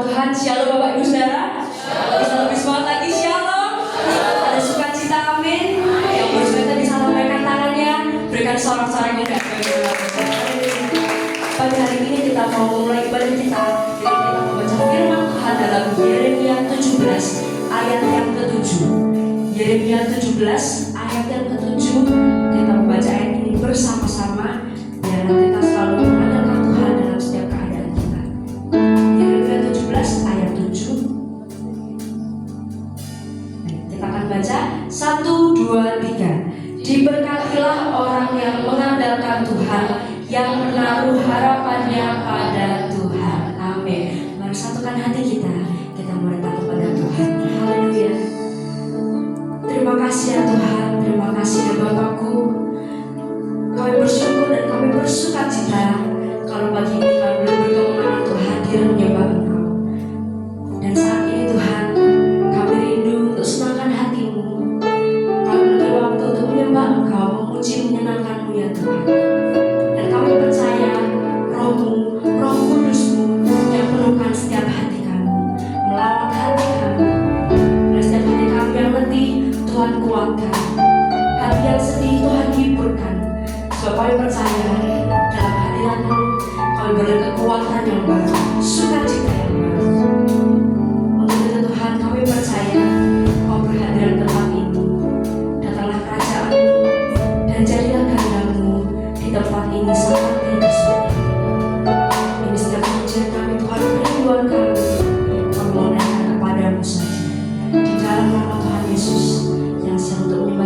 Tuhan, shalom Bapak Ibu Saudara. Bisa lebih semangat lagi, shalom. Ada sukacita, amin. Yang bersuka bisa lambaikan tangannya, berikan sorak-sorak yang pada hari ini kita mau memulai ibadah kita dengan kita membaca firman Tuhan dalam Yeremia 17 ayat yang ke-7. Yeremia 17 ayat yang ke-7. Kita membaca ayat ini bersama-sama biar kita selalu mengandalkan Tuhan dalam setiap keadaan kita. Yeremia 17 ayat 7. Kita akan baca 1, 2, 3. Diberkatilah orang yang mengandalkan Tuhan, yang menaruh harapannya pada Tuhan. Amin. Mari satukan hati kita mendekat kepada Tuhan. Haleluya. Terima kasih ya Tuhan, terima kasih ya Bapakku. Kami bersyukur dan kami bersuka cita kalau pagi ini kami boleh berkenan untuk hadir menyembah Engkau. Dan saat ini Tuhan, kami rindu untuk senangkan hati-Mu. Kami memiliki waktu untuk menyembah Engkau, memuji, menyenangkan-Mu ya Tuhan. Dan kami percaya Roh-Mu, Roh Kudus-Mu yang penuhkan setiap hati kami, melawat hati kami. Dan setiap hati kami yang letih, Tuhan kuatkan. Hati yang sedih, Tuhan hiburkan. Sebab kami percaya dalam hadirat-Mu kami beroleh kekuatan yang baru, sukacita yang baru. Untuk itu Tuhan, kami percaya Kau berhadirat di tempat ini. Datanglah kerajaan-Mu dan jadilah kehendak-Mu di tempat ini seperti di surga. Ini setiap pujian kami Tuhan, kerinduan kami mohonkan kepada-Mu saja. Di dalam nama Tuhan Yesus yang siap untuk menyembah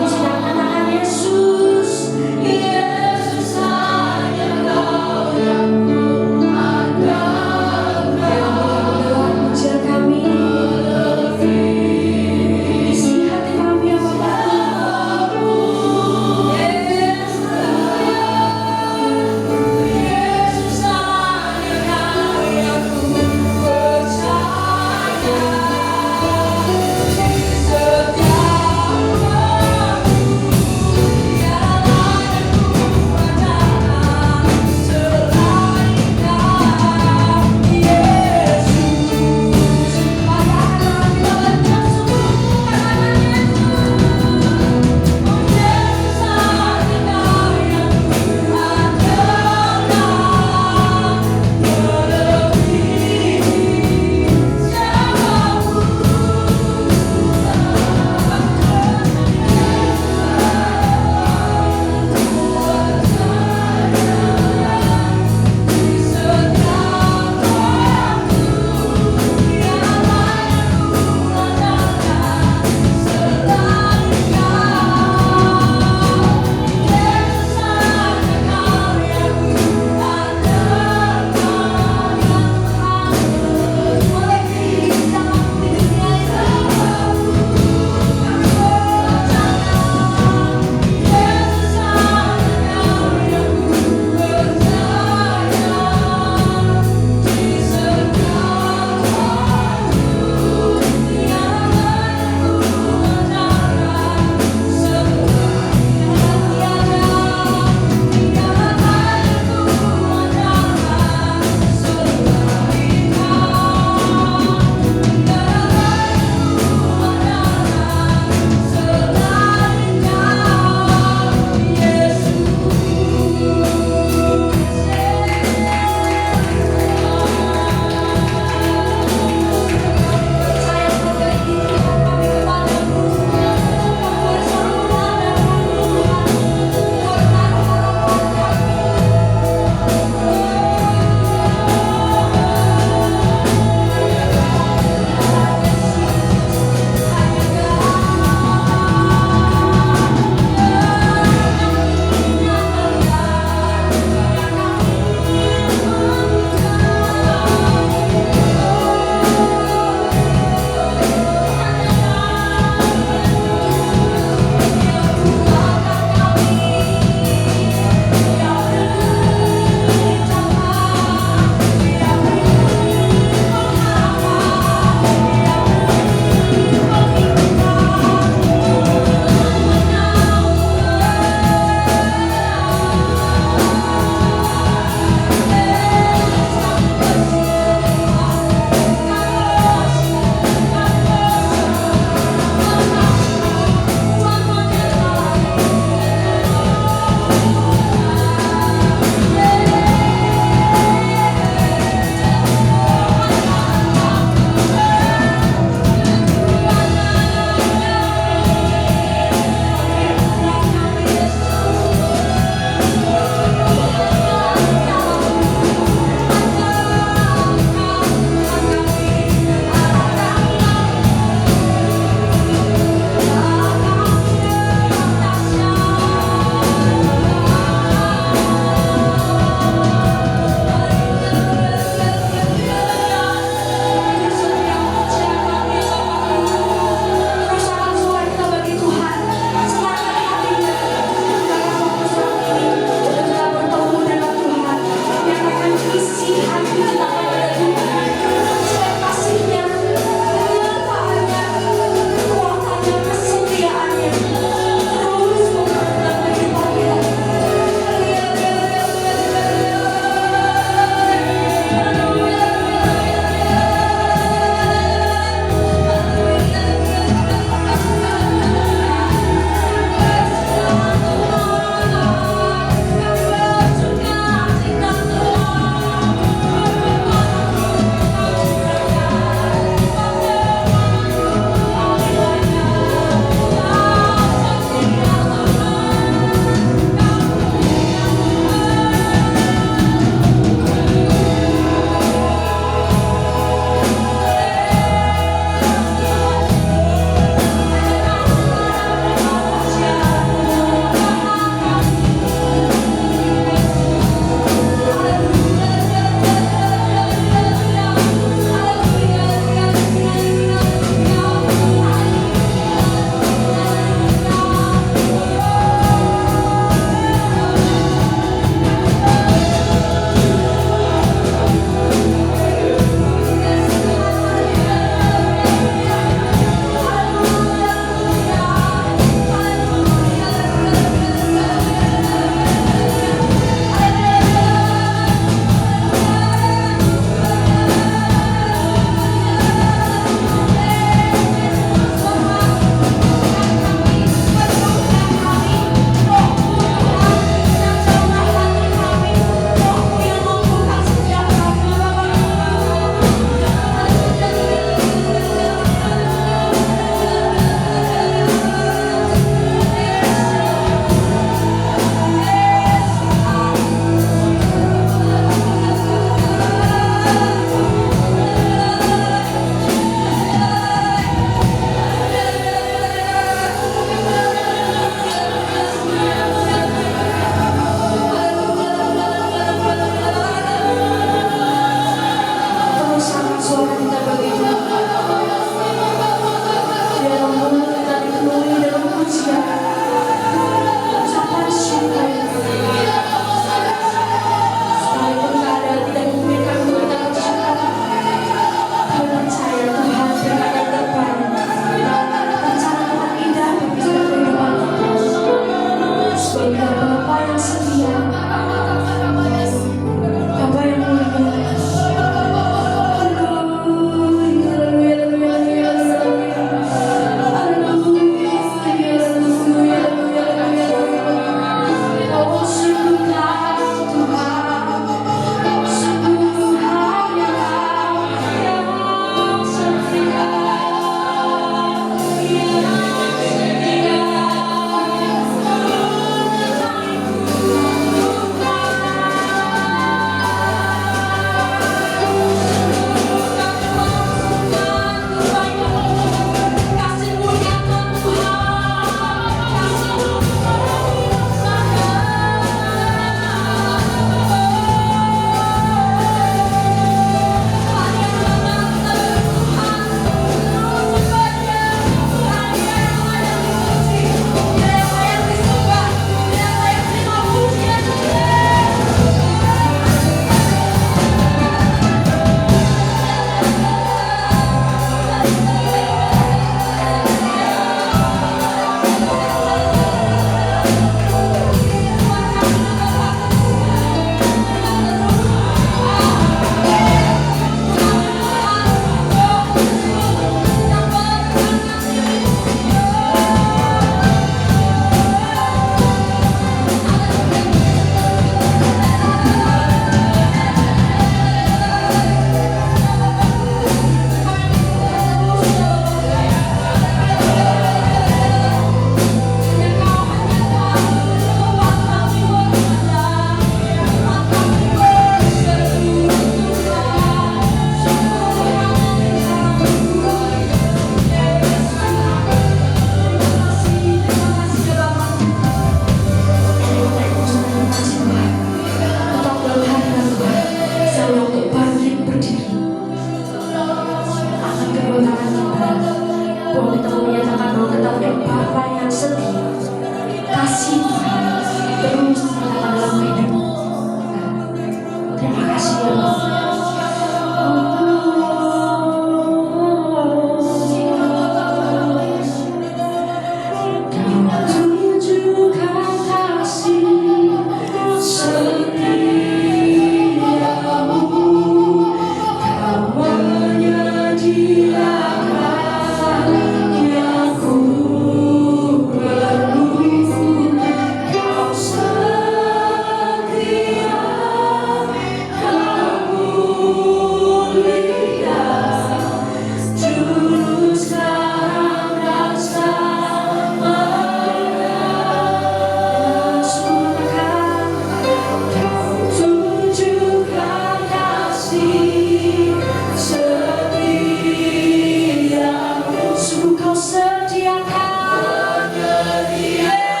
Musuh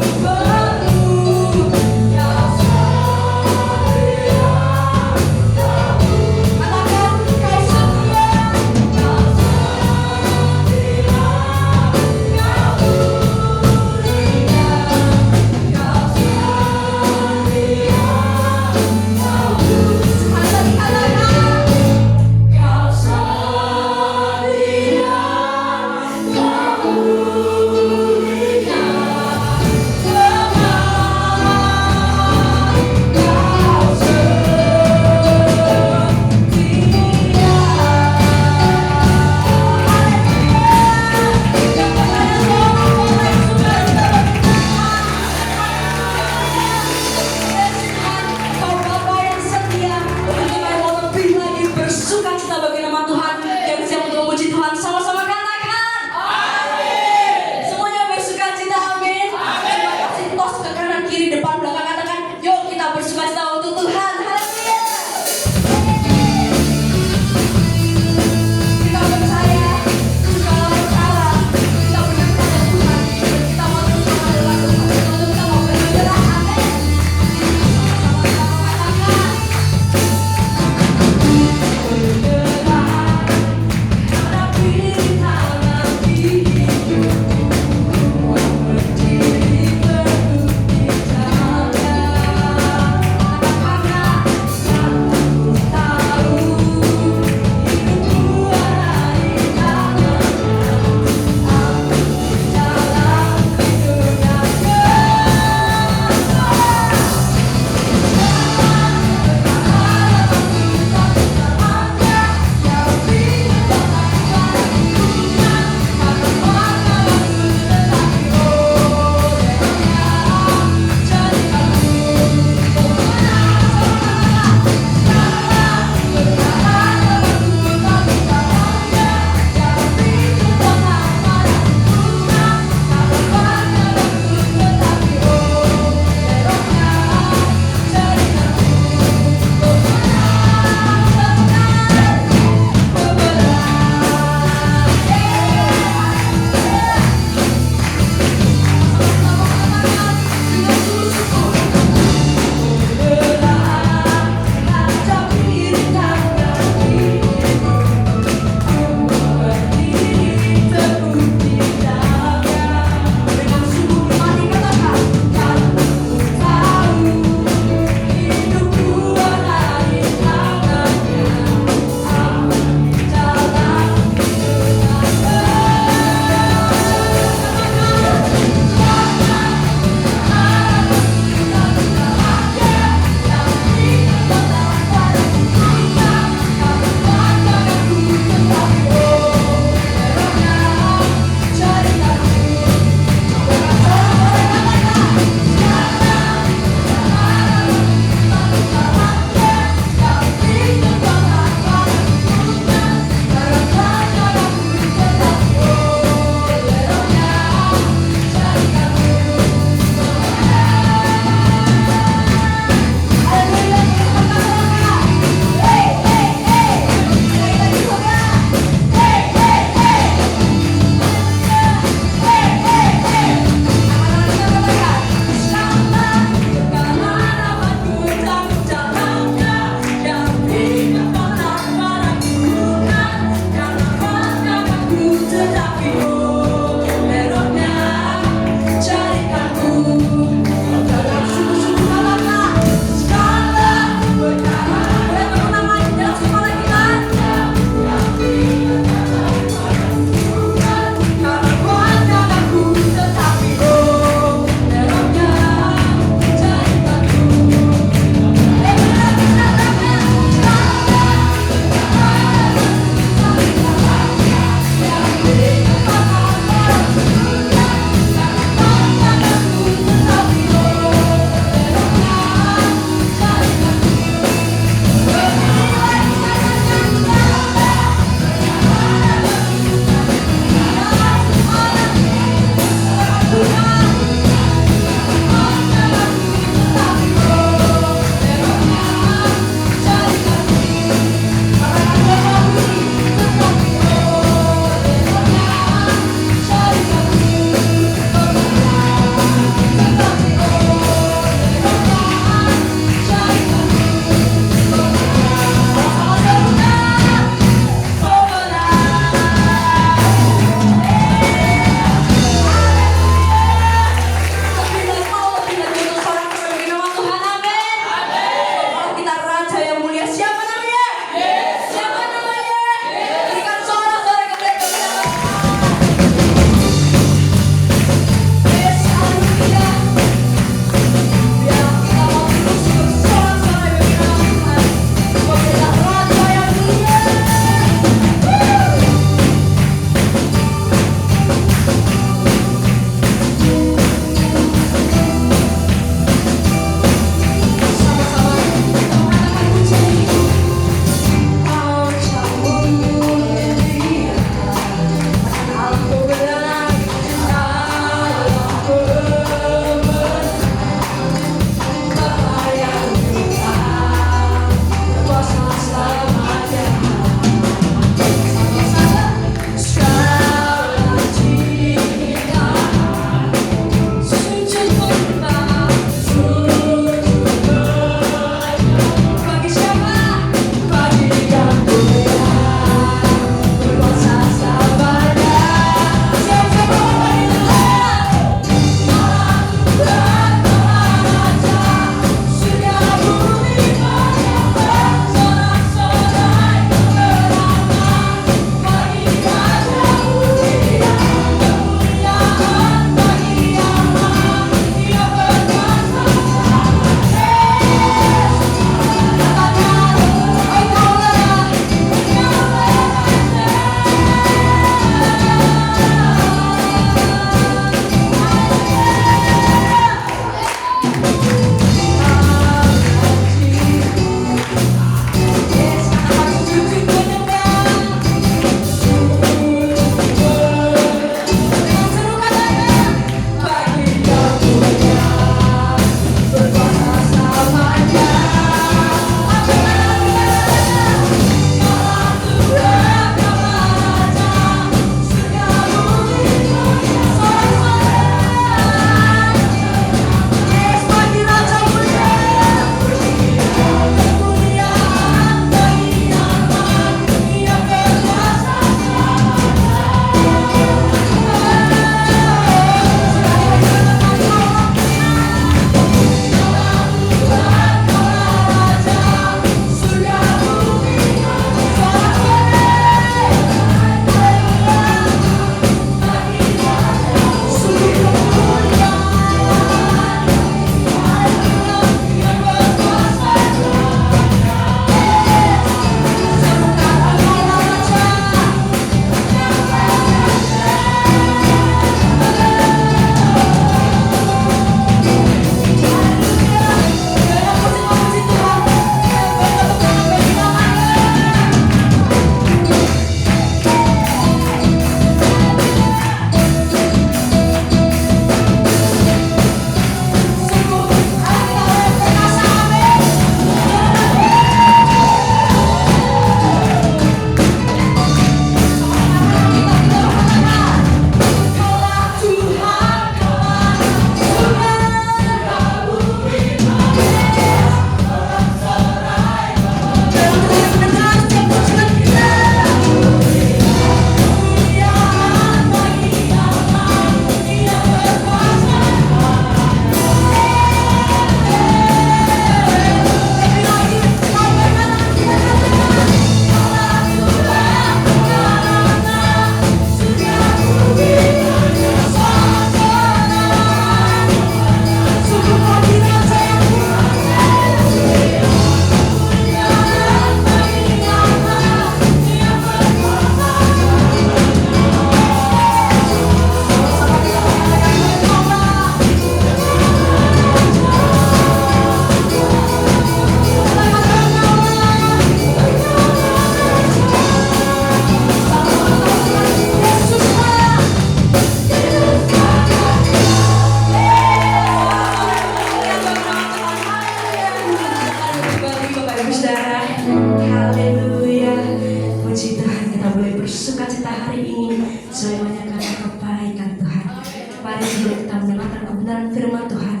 kebenaran firman Tuhan,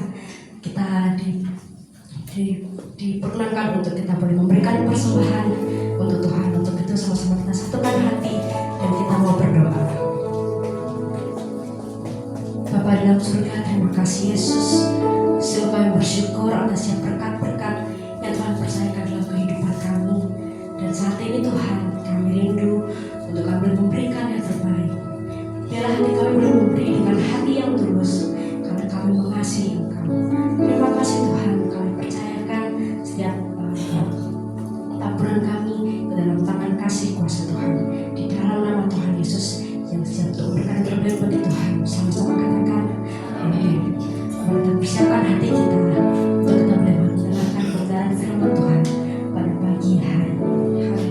kita diperkenankan untuk kita boleh memberikan persembahan untuk Tuhan. Untuk itu sama-sama kita satukan hati dan kita mau berdoa. Bapa dalam surga, terima kasih Yesus. Sungguh kami bersyukur atas setiap berkat-berkat yang Tuhan percayakan dalam kehidupan kami. Dan saat ini Tuhan, kami rindu untuk kami memberikan yang terbaik. Biarlah hati kami boleh memberi dengan hati yang tulus, karena kami mengasihi Engkau. Terima kasih Tuhan, kami percayakan setiap taburan kami ke dalam tangan kasih kuasa Tuhan. Di dalam nama Tuhan Yesus yang siap untuk memberikan terbaik bagi Tuhan. Sama-sama katakan amin. Mari kita persiapkan hati kita untuk kita boleh mendengarkan kebenaran firman Tuhan pada pagi hari. Hallelujah.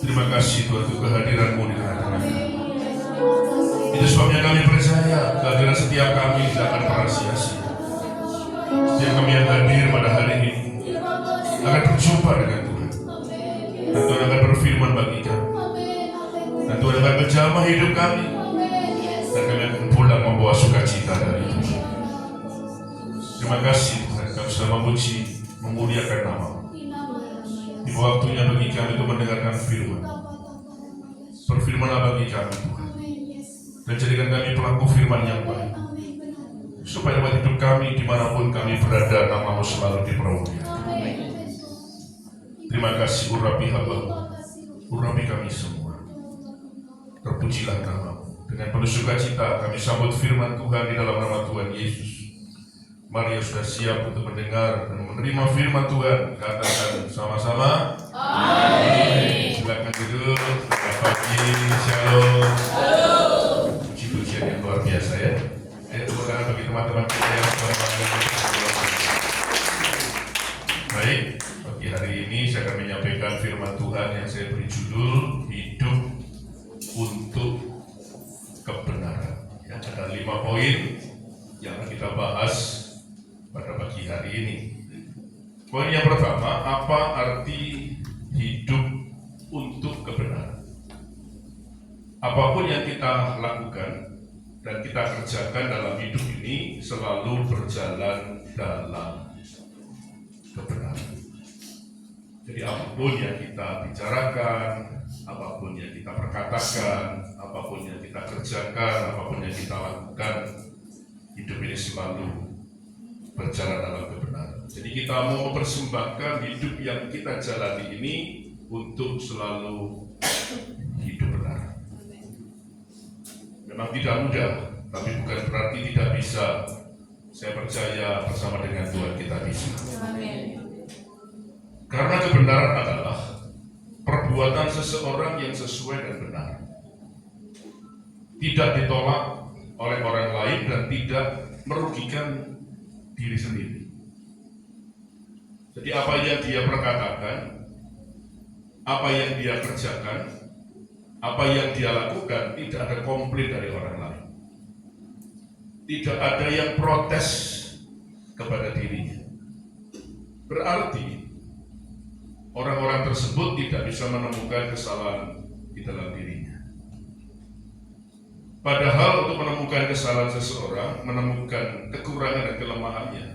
Terima kasih Tuhan untuk kehadiran-Mu di tengah-tengah kami. Itu sebabnya kami percaya kehadiran setiap kami tidak akan pernah sia-sia. Setiap kami yang hadir pada hari ini akan berjumpa dengan Tuhan. Dan Tuhan akan berfirman bagi kami. Dan Tuhan akan menjamah hidup kami. Dan kami akan pulang membawa sukacita dari Tuhan. Terima kasih Tuhan, kami sudah memuji, memuliakan nama-Mu. Di waktunya bagi kami untuk mendengarkan firman. Berfirmanlah bagi kami Tuhan. Dan jadikan kami pelaku firman yang baik. Supaya dapat hidup kami dimanapun kami berada, nama-Mu selalu dipermuliakan. Terima kasih urapi hamba-Mu, urapi kami semua. Terpujilah nama-Mu. Dengan penuh sukacita kami sambut firman Tuhan di dalam nama Tuhan Yesus. Mari sudah siap untuk mendengar dan menerima firman Tuhan. Katakan sama-sama. Amin. Silakan duduk. Selamat pagi. Shalom. Puji-pujian yang luar biasa ya. Tepuk tangan bagi teman-teman kita yang baik. Pagi hari ini saya akan menyampaikan firman Tuhan yang saya beri judul Hidup untuk Kebenaran. Ya, ada 5 poin yang akan kita bahas pada pagi hari ini. Poin yang pertama, apa arti hidup untuk kebenaran? Apapun yang kita lakukan dan kita kerjakan dalam hidup ini selalu berjalan dalam kebenaran. Jadi apapun yang kita bicarakan, apapun yang kita perkatakan, apapun yang kita kerjakan, apapun yang kita lakukan, hidup ini selalu berjalan dalam kebenaran. Jadi kita mau mempersembahkan hidup yang kita jalani ini untuk selalu hidup benar. Memang tidak mudah, tapi bukan berarti tidak bisa. Saya percaya bersama dengan Tuhan kita bisa. Karena kebenaran adalah perbuatan seseorang yang sesuai dan benar. Tidak ditolak oleh orang lain dan tidak merugikan diri sendiri. Jadi apa yang dia perkatakan, apa yang dia kerjakan, apa yang dia lakukan, tidak ada komplain dari orang lain. Tidak ada yang protes kepada dirinya. Berarti orang-orang tersebut tidak bisa menemukan kesalahan di dalam dirinya. Padahal untuk menemukan kesalahan seseorang, menemukan kekurangan dan kelemahannya,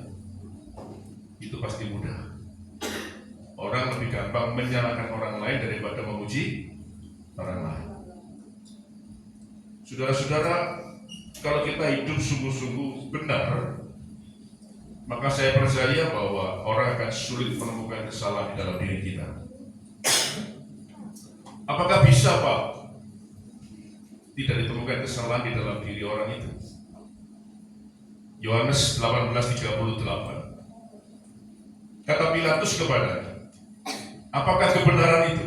itu pasti mudah. Orang lebih gampang menyalahkan orang lain daripada memuji orang lain. Saudara-saudara, kalau kita hidup sungguh-sungguh benar, maka saya percaya bahwa orang akan sulit menemukan kesalahan di dalam diri kita. Apakah bisa, Pak, tidak ditemukan kesalahan di dalam diri orang itu? Yohanes 18:38. Kata Pilatus kepadanya, apakah kebenaran itu?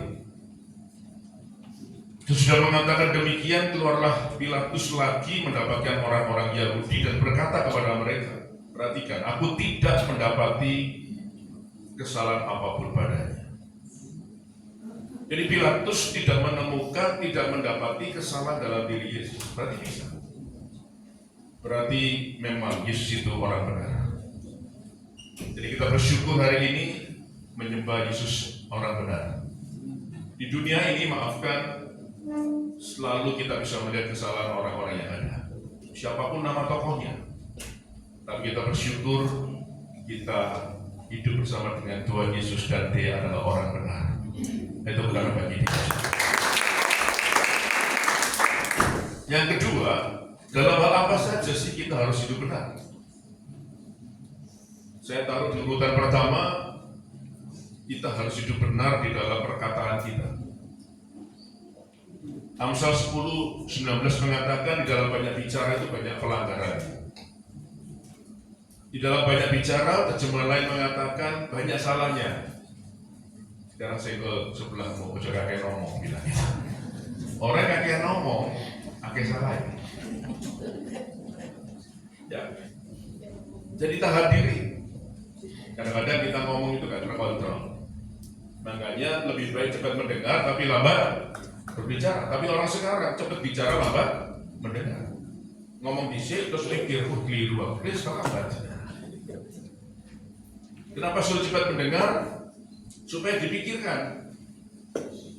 Sesudah mengatakan demikian, keluarlah Pilatus lagi mendapatkan orang-orang Yahudi dan berkata kepada mereka, perhatikan, aku tidak mendapati kesalahan apapun padanya. Jadi Pilatus tidak menemukan, tidak mendapati kesalahan dalam diri Yesus. Berarti bisa. Berarti memang Yesus itu orang benar. Jadi kita bersyukur hari ini menyembah Yesus orang benar. Di dunia ini, maafkan, selalu kita bisa melihat kesalahan orang-orang yang ada. Siapapun nama tokohnya. Tapi kita bersyukur kita hidup bersama dengan Tuhan Yesus dan Dia adalah orang benar. Itu benar bagi kita. Yang kedua, dalam hal apa saja sih kita harus hidup benar? Saya taruh di urutan pertama, kita harus hidup benar di dalam perkataan kita. Amsal 10:19 mengatakan di dalam banyak bicara itu banyak pelanggaran. Di dalam banyak bicara, terjemahan lain mengatakan banyak salahnya. Sekarang saya ke sebelah mau bocor kakek ngomong bilang. Orang kakek ngomong, kakek salah. Ya. Jadi tahan diri. Kadang-kadang kita ngomong itu gak terkontrol. Makanya lebih baik cepat mendengar tapi lambat berbicara. Tapi orang sekarang cepat bicara lambat mendengar. Ngomong dhisik terus mikir, keliru, terus lambat. Kenapa suruh cepat mendengar? Supaya dipikirkan.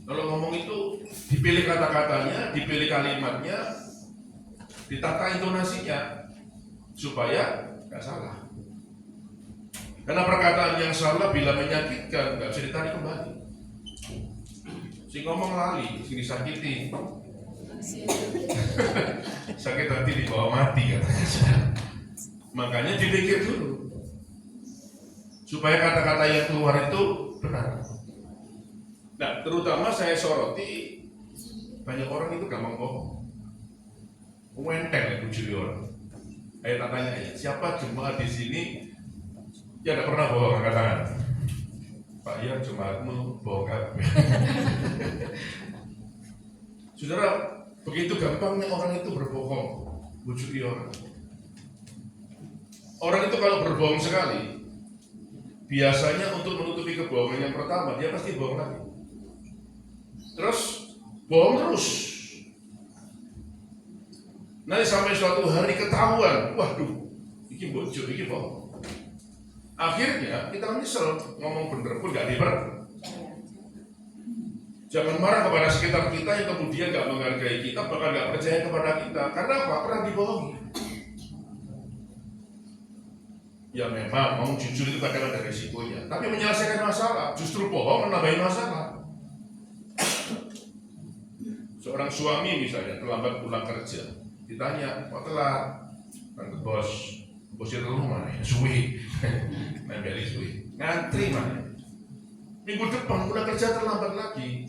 Kalau ngomong itu dipilih kata-katanya, dipilih kalimatnya, ditata intonasinya supaya nggak salah. Karena perkataan yang salah bila menyakitkan nggak bisa ditarik kembali. Si ngomong lali, si disakiti, sakit hati dibawa mati katanya. Makanya dipikir dulu supaya kata-kata yang keluar itu benar. Nah, terutama saya soroti banyak orang itu gampang bohong. Enteng itu jadi orang. Ayo tanya ya, siapa jemaat di sini yang tidak pernah bohong? Angkat tangan. Pak ya, jemaatmu bohong kan? Saudara, begitu gampangnya orang itu berbohong, bujuki orang. Orang itu kalau berbohong sekali, biasanya untuk menutupi kebohongan yang pertama, dia pasti bohong lagi. Terus, bohong terus. Nanti sampai suatu hari ketahuan, waduh, ini bocor, ini bohong. Akhirnya kita nyesel, ngomong bener pun gak diper. Jangan marah kepada sekitar kita yang kemudian gak menghargai kita, bahkan gak percaya kepada kita. Karena apa? Pernah dibohongi. Ya memang, mau jujur itu kadang ada resikonya. Tapi menyelesaikan masalah, justru bohong menambahin masalah. Seorang suami misalnya terlambat pulang kerja, ditanya, kok telat? Tante bos itu rumah, suwi, nempeli suwi, ngantri mana? Minggu depan pulang kerja terlambat lagi,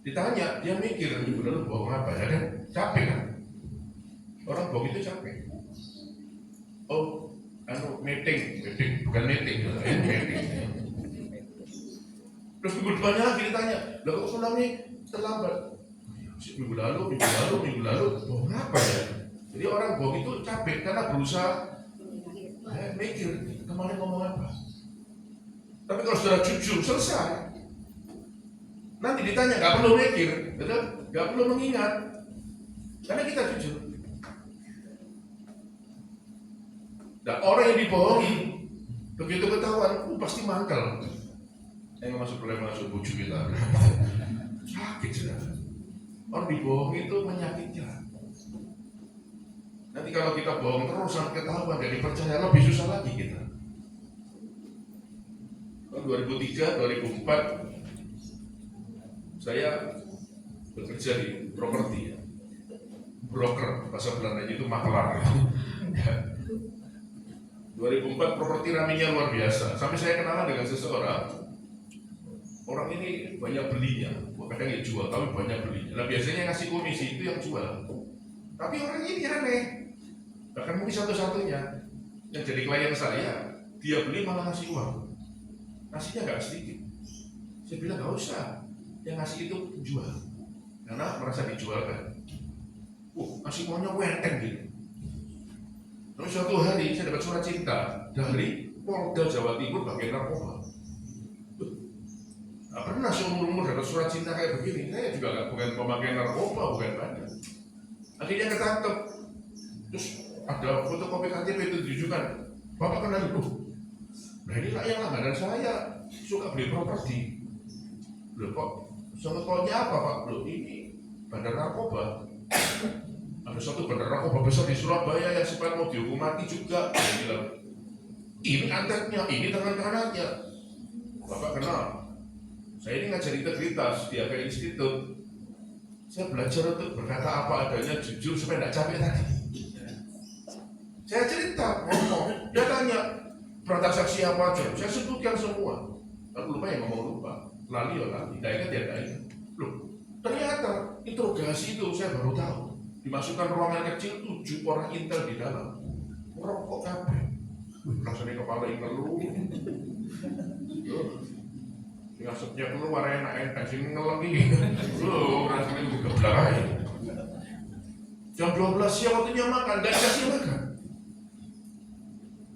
ditanya, dia mikir minggu lalu bohong apa ya kan? Capek kan? Orang bohong itu capek. Oh, meeting, bukan meeting, meeting. Terus minggu depannya lagi ditanya, lah kok pulangnya terlambat? Minggu lalu, bohong apa ya? Jadi orang bohong itu capek karena berusaha mikir kemarin ngomong apa. Tapi kalau sudah jujur selesai. Nanti ditanya nggak perlu mikir, betul? Nggak perlu mengingat, karena kita jujur. Dan orang yang dibohongi begitu ketahuan, pasti mangkal. Yang masuk bujuk kita, sakit sudah. Orang dibohongi itu menyakitkan. Nanti kalau kita bohong terus sampai ketahuan dari percaya lebih susah lagi kita. Tahun 2003, 2004 saya bekerja di properti, broker, bahasa Belandanya itu makelar. 2004 properti raminya luar biasa. Sampai saya kenalan dengan seseorang. Orang ini banyak belinya, kadang ya jual, tapi banyak belinya. Nah biasanya ngasih komisi itu yang jual. Tapi orang ini aneh. Bahkan mungkin satu-satunya yang jadi klien saya, dia beli malah ngasih uang. Ngasihnya nggak sedikit. Saya bilang nggak usah, yang ngasih itu jual, karena merasa dijualkan. Ngasih uangnya enteng gitu. Tapi suatu hari saya dapat surat cinta dari Polda Jawa Timur bagian narkoba. Nah, pernah seumur-umur dapat surat cinta kayak begini. Saya juga bukan pemakai narkoba, bukan bandar. Akhirnya ketangkep. Terus ada fotokopi KTP itu ditunjukkan. Bapak kenal itu. Nah inilah yang langganan saya, suka beli properti. Loh kok, sebetulnya apa Pak? Loh ini bandar narkoba. Ada satu bandar narkoba besar di Surabaya yang sempat mau dihukum mati juga. Dia bilang, ini anteknya, ini tangan kanannya. Bapak kenal. Saya ini ngajar integritas di AP Institut. Saya belajar untuk berkata apa adanya, jujur supaya tidak capek tadi. Saya cerita, ngomong, dia tanya transaksi apa aja, saya sebutkan semua. Lalu lupa ya ngomong lupa, lali ya lali, tidak ingat ya tidak ingat. Loh, ternyata interogasi itu saya baru tahu. Dimasukkan ruangan kecil 7 orang intel di dalam. Merokok kabeh. Rasanya kepala intel lu. Ngasupnya keluar enak-enak, sini ngelengi. Loh, rasanya buka belakang. Jam 12 siang waktunya makan, gak dikasih makan.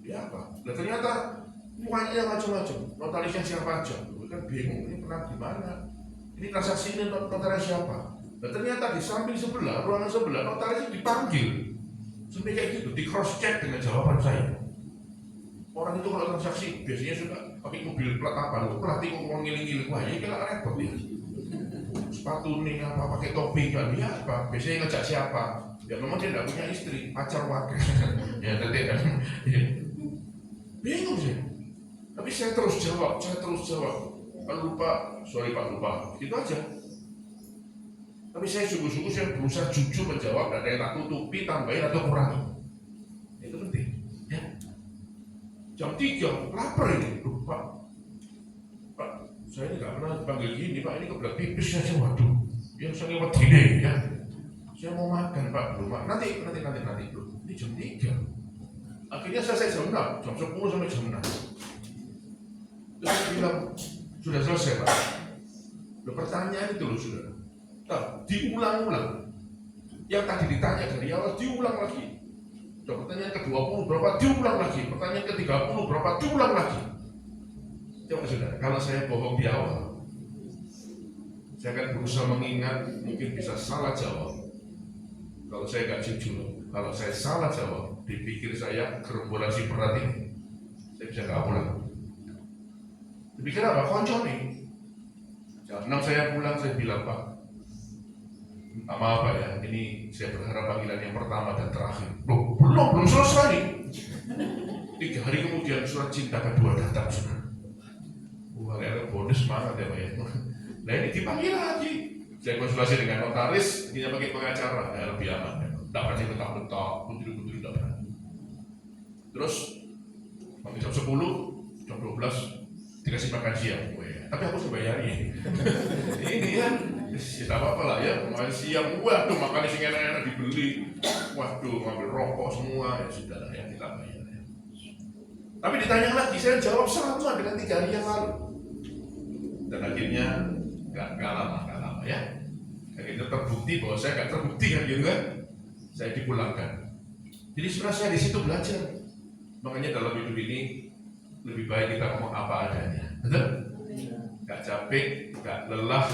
Ya apa? Dan ternyata mukanya macam-macam. Notalisnya siapa aja? Kan bingung, ini pernah gimana? Ini transaksi ini notaris siapa? Dan ternyata di samping sebelah, ruangan sebelah, notaris dipanggil. Sampai kayak gitu, di cross check dengan jawaban saya. Orang itu kalau transaksi biasanya suka pakai mobil plat apa, lu pelatih ngomong ngiling-ngiling, wah ini kira repot ya. Sepatu nih apa, pakai topi kan dia apa? Biasanya ngejak siapa? Ya memang dia tidak punya istri, pacar wakil. Ya tadi kan, bingung sih. Tapi saya terus jawab. Pak lupa, sorry Pak lupa, itu aja. Tapi saya sungguh-sungguh saya berusaha jujur menjawab, ada yang tak tutupi, tambahin atau kurangi. Itu penting. Ya. Jam 3, lapar ini, Pak. Saya ini nggak pernah panggil gini, Pak. Ini kebelah pipis saja, waduh. Yang saya lewat gini, ya. Saya mau makan, Pak. Belum, Pak. Nanti. Ini jam 3. Akhirnya saya jam 6, jam 10 sampai jam 6. Terus saya bilang, sudah selesai, Pak. Pertanyaan itu loh, sudah. Nah, diulang-ulang. Yang tadi ditanya dari awal, diulang lagi. Pertanyaan ke-20 berapa, diulang lagi. Pertanyaan ke-30 berapa, diulang lagi. Coba saudara, kalau saya bohong di awal, saya akan berusaha mengingat, mungkin bisa salah jawab. Kalau saya nggak jujur, kalau saya salah jawab, dipikir saya gerombolan si berat ini, saya bisa nggak pulang. Dipikir apa? Konco nih. Jam 6 saya pulang, saya bilang, Pak, maaf Pak ya, ini saya berharap panggilan yang pertama dan terakhir. Loh, belum selesai. 3 hari kemudian surat cinta kedua datang, saudara. Wah, ada bonus semangat ya Pak ya. Nah ini dipanggil lagi. Saya konsultasi dengan notaris, dia pakai pengacara, ya lebih aman. Tidak pernah bentak-bentak, putri-putri tidak pernah. Terus, panggil jam 10, jam 12, dikasih makan siang. Tapi aku harus bayarnya. Ini ya, tidak apa-apa lah ya, makan siang. Waduh, makan sing enak-enak dibeli. Waduh, ngambil rokok semua. Ya sudah lah ya, kita bayar. Tapi ditanya lagi, saya jawab sama dengan 3 hari yang lalu. Dan akhirnya nggak lama ya. Akhirnya terbukti bahwa saya nggak terbukti kan gitu kan. Saya dipulangkan. Jadi sebenarnya saya di situ belajar. Makanya dalam hidup ini lebih baik kita ngomong apa adanya. Betul? Nggak capek, nggak lelah,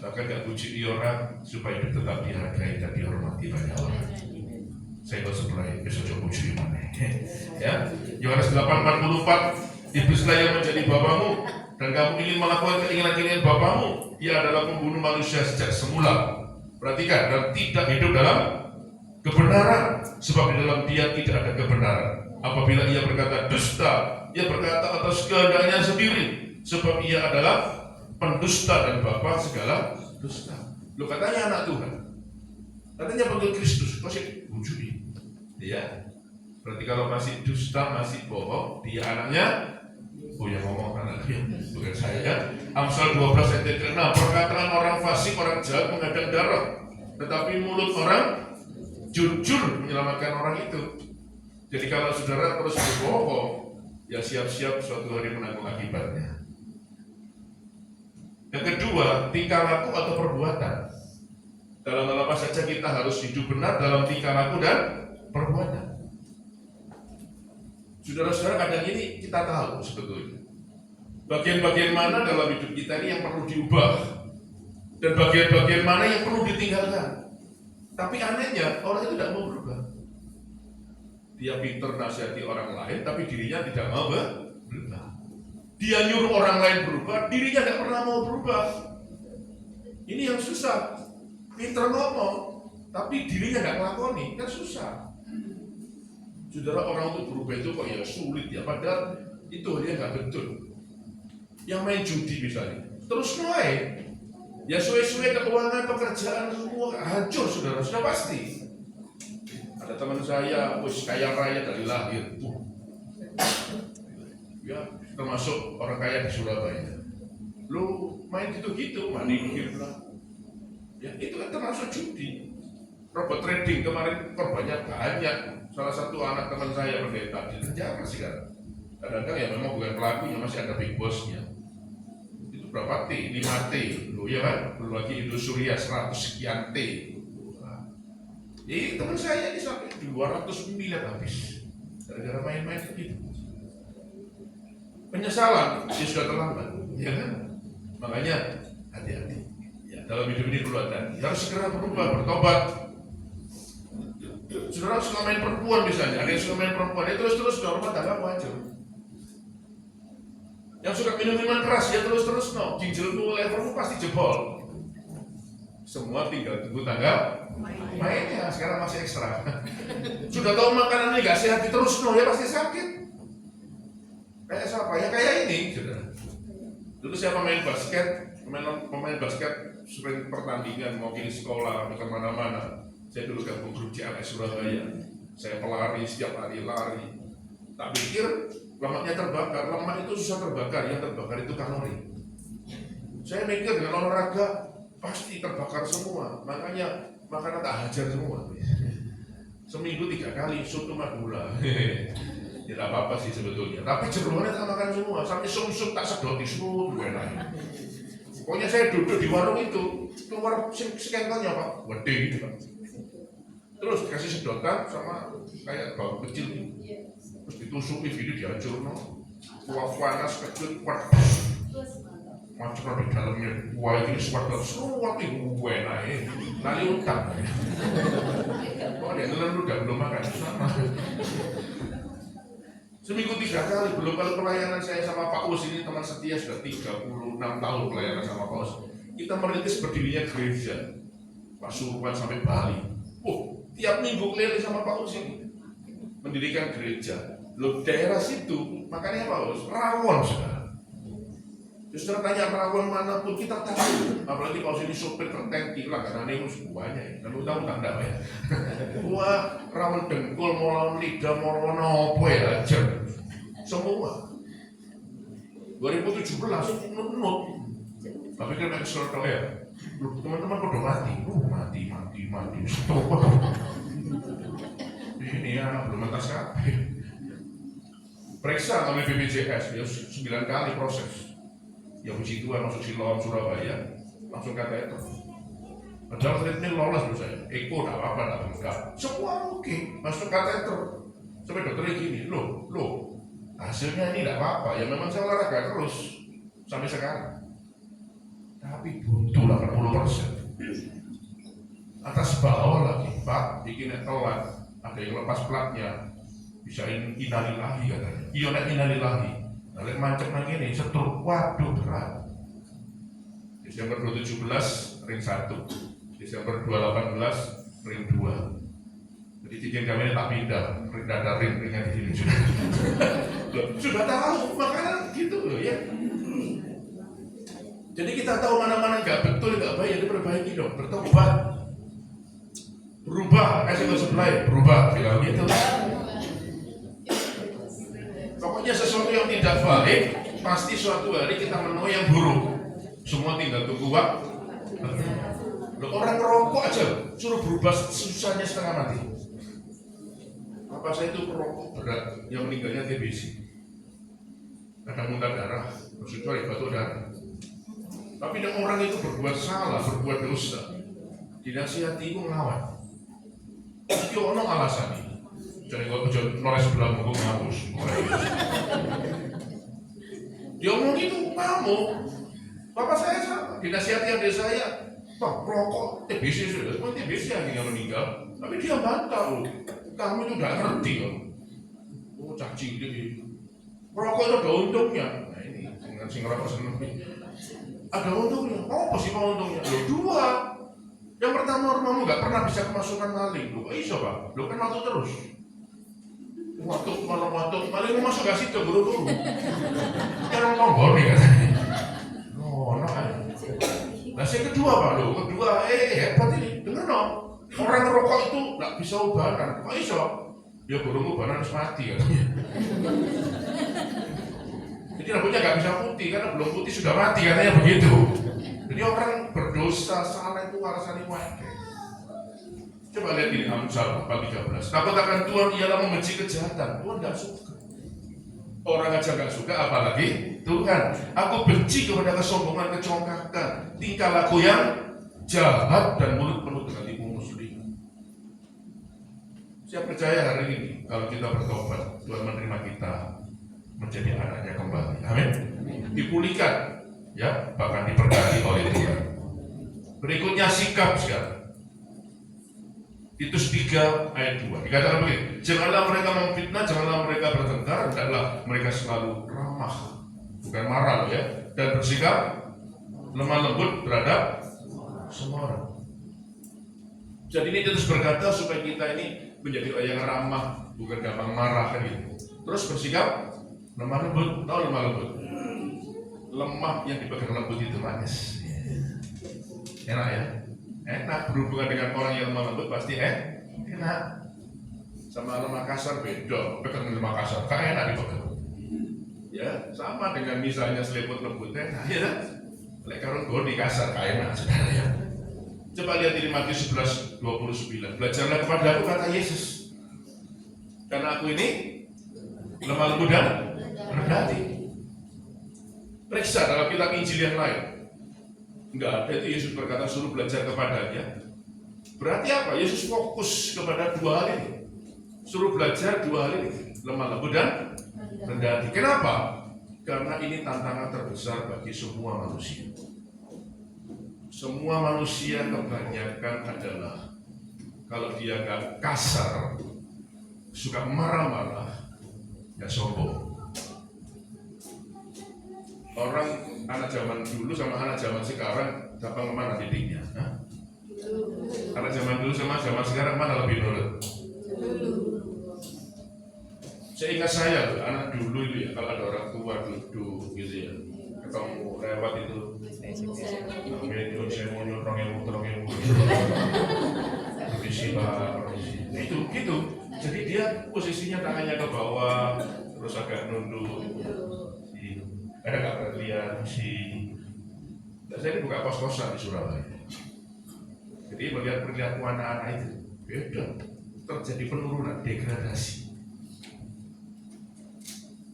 bahkan nggak puji orang supaya hidup tetap dihargai dan dihormati banyak orang. Saya nggak sebelah besok coba puji mana. Ya, Yohanes 8:44, iblislah yang menjadi bapamu dan kamu ingin melakukan keinginan-keinginan bapamu. Ia adalah pembunuh manusia sejak semula. Perhatikan, dan tidak hidup dalam kebenaran, sebab di dalam dia tidak ada kebenaran. Apabila ia berkata dusta, ia berkata atas kehendaknya sendiri, sebab ia adalah pendusta dan bapa segala dusta. Lo katanya anak Tuhan, katanya panggil Kristus, masih wujudi. Ya, berarti kalau masih dusta, masih bohong, dia anaknya. Oh yang ngomong anaknya, bukan saya. Amsal 12 ayat 6, perkataan orang fasik, orang jahat menghadang darah, tetapi mulut orang jujur menyelamatkan orang itu. Jadi kalau saudara terus berbohong, ya siap-siap suatu hari menanggung akibatnya. Yang kedua, tingkah laku atau perbuatan. Dalam hal apa saja kita harus hidup benar dalam tingkah laku dan perbuatan. Saudara-saudara, kadang ini kita tahu sebetulnya bagian-bagian mana dalam hidup kita ini yang perlu diubah dan bagian-bagian mana yang perlu ditinggalkan. Tapi anehnya orang itu tidak mau berubah. Dia pintar nasihati orang lain, tapi dirinya tidak mau berubah. Dia nyuruh orang lain berubah, dirinya tidak pernah mau berubah. Ini yang susah. Pintar ngomong, tapi dirinya tidak ngelakoni, kan susah. Saudara, orang untuk berubah itu kok ya sulit ya, padahal itu dia nggak betul. Yang main judi misalnya, terus mulai, ya suwe-suwe keuangan, pekerjaan semua hancur, saudara, sudah pasti. Ada teman saya, wis kaya raya dari lahir, ya termasuk orang kaya di Surabaya. Lu main gitu-gitu, manikir lah, ya itu kan termasuk judi. Robot trading kemarin korbannya banyak. Salah satu anak teman saya pendeta di penjara sekarang. Kadang-kadang ya memang bukan pelakunya, masih ada big bossnya. Itu berapa T? 5 T. Loh ya kan? Belum lagi Indosuria 100 sekian T. Jadi teman saya ini sampai 200 miliar habis. Gara-gara main-main begitu. Penyesalan, dia sudah terlambat. ya kan? Makanya hati-hati. Ya, dalam hidup ini perlu hati-hati. Harus segera berubah, bertobat. Saudara suka main perempuan misalnya, ada yang suka main perempuan, dia terus-terus rumah tangga wajar. Yang suka minuman keras, ya terus-terus ginjalmu, levermu pasti jebol. Semua tinggal tunggu tanggal mainnya, sekarang masih ekstra. Sudah tahu makanan ini gak sehat, terus ya pasti sakit. Kayak siapa? Ya kayak ini, saudara. Dulu saya pemain basket sering pertandingan, mewakili sekolah, ke mana-mana. Saya dulu gabung grup CLS Surabaya. Saya pelari, setiap hari lari. Tak pikir lemaknya terbakar, lemak itu susah terbakar, yang terbakar itu kalori. Saya mikir dengan olahraga pasti terbakar semua, makanya makanan tak hajar semua. Seminggu 3 kali soto madura. Ya tidak apa-apa sih sebetulnya, tapi jeruannya tak makan semua, sampai sum-sum tak sedoti semua enak. Pokoknya saya duduk di warung itu, keluar sekentelnya Pak, gede gitu Pak. Terus dikasih sedotan sama kayak bau kecil gitu. Terus ditusuki gitu dihancur kuah panas kecil kuat macam di dalamnya kuah ini suatu itu enak nanti utang kok ada yang udah belum makan sama seminggu 3 kali. Belum kalau pelayanan saya sama Pak Us ini teman setia sudah 36 tahun pelayanan sama Pak Us. Kita merintis berdirinya gereja Pasuruan sampai Bali. Tiap minggu keliling sama Pak Us ini mendirikan gereja. Loh daerah situ makanya Pak Us rawon saudara. Justru tanya rawon manapun kita tahu. Apalagi Pak Us ini sopir tertengki lah karena ini semuanya ya. Dan utang-utang enggak ya. Wah rawon dengkul, mau lidah, mau apa ya aja. Semua. 2017 nut. Tapi kan eksternal ya. Teman-teman pada mati. Stop. Ini ya belum mentas kabeh. Periksa oleh BPJS ya 9 kali proses. Ya puji Tuhan masuk Siloam Surabaya langsung kata itu. Padahal treatment lolos menurut saya. Eko tak apa-apa tak enggak. Semua oke. Masuk kateter. Sampai dokternya gini, loh, hasilnya ini tidak apa-apa. Ya memang saya olahraga terus sampai sekarang. Tapi butuh 80%. Atas bawah lagi, Pak, bikinnya telat. Ada yang lepas platnya. Bisa innalillahi katanya. Iya nek innalillahi. Nah, lihat macam lagi nih, setruk, waduh berat. Desember 2017 ring 1, Desember 2018 ring 2. Jadi cincin kami ini tak pindah, ada ringnya di sini sudah. Sudah tahu makanan gitu loh ya. Jadi kita tahu mana-mana nggak betul, nggak baik, diperbaiki dong, bertobat, berubah, sebelah berubah, bilang gitu. Pokoknya sesuatu yang tidak baik, pasti suatu hari kita menemui yang buruk. Semua tinggal tunggu waktu. Loh, orang merokok aja suruh berubah susahnya setengah mati. Apa saya itu perokok berat yang meninggalnya TBC. Kadang muntah darah, kecuali batu darah. Tapi yang orang itu berbuat salah, berbuat dosa, dinasihati itu ngelawan. Itu ono alasan ini. Jadi kalau noleh sebelah mau ngapus. Dia ngomong itu ngamuk. Bapak saya sama, dinasihati adik saya, Pak rokok TBC sudah, semua TBC yang meninggal. Tapi dia bantah loh, kamu itu udah ngerti loh. Oh cacing gitu. Rokok itu ada untungnya. Nah ini dengan sing rokok seneng. Ada untungnya. Oh pasti mau untungnya. Loh 2. Yang pertama rumahmu nggak pernah bisa kemasukan maling. Loh iso Pak, lo kan waktu terus. Waktu maling mau masuk gak situ buru-buru. Sekarang nombor nih katanya. Nah yang kedua Pak lo, hebat ini, denger no. Orang ngerokok itu nggak bisa ubanan, kok iso? Ya burung ubanan harus mati katanya. Jadi rambutnya nggak bisa putih karena belum putih sudah mati katanya begitu. Jadi orang berdosa salah itu alasan itu wae. Coba lihat ini Amsal 4:13. Takut akan Tuhan ialah membenci kejahatan. Tuhan nggak suka. Orang aja nggak suka, apalagi Tuhan. Aku benci kepada kesombongan, kecongkakan, tingkah laku yang jahat dan mulut penuh dengan tipu muslihat. Saya percaya hari ini kalau kita bertobat, Tuhan menerima kita menjadi anaknya kembali. Amin. Dipulihkan ya, bahkan diberkati oleh Tuhan. Berikutnya sikap sekarang. Titus 3 ayat 2 dikatakan begini, janganlah mereka memfitnah, janganlah mereka bertengkar, hendaklah mereka selalu ramah, bukan marah ya, dan bersikap lemah lembut terhadap semua orang. Jadi ini Titus berkata supaya kita ini menjadi orang yang ramah, bukan gampang marah kan gitu. Terus bersikap lemah lembut, tahu lemah lembut? Lemah yang dipegang lembut itu manis. Enak ya? Enak, berhubungan dengan orang yang lemah lembut pasti enak. Sama lemah kasar beda, pegang lemah kasar, kan enak dipegang. Ya, sama dengan misalnya selimut lembut enak ya. Lek karung goni kasar, kan enak saudara ya. Coba lihat di Matius 11:29. Belajarlah kepada aku, kata Yesus, karena aku ini lemah lembut dan rendah hati. Periksa dalam kitab Injil yang lain. Enggak ada itu Yesus berkata suruh belajar kepadanya. Berarti apa? Yesus fokus kepada dua hal ini. Suruh belajar dua hal ini, lemah lembut dan rendah hati. Kenapa? Karena ini tantangan terbesar bagi semua manusia. Semua manusia kebanyakan adalah kalau dia agak kasar, suka marah-marah, ya sombong. Orang anak zaman dulu sama anak zaman sekarang gampang kemana didiknya? Anak zaman dulu sama zaman sekarang mana lebih nurut? Saya ingat saya loh, anak dulu itu ya, kalau ada orang tua duduk gitu ya, ketemu lewat itu, namanya saya mau nyurong permisi pak, itu gitu. Jadi dia posisinya tangannya ke bawah, terus agak nunduk. Ada nggak perhatian si? Saya ini buka kos-kosan di Surabaya. Jadi melihat perilaku anak-anak itu beda, terjadi penurunan, degradasi.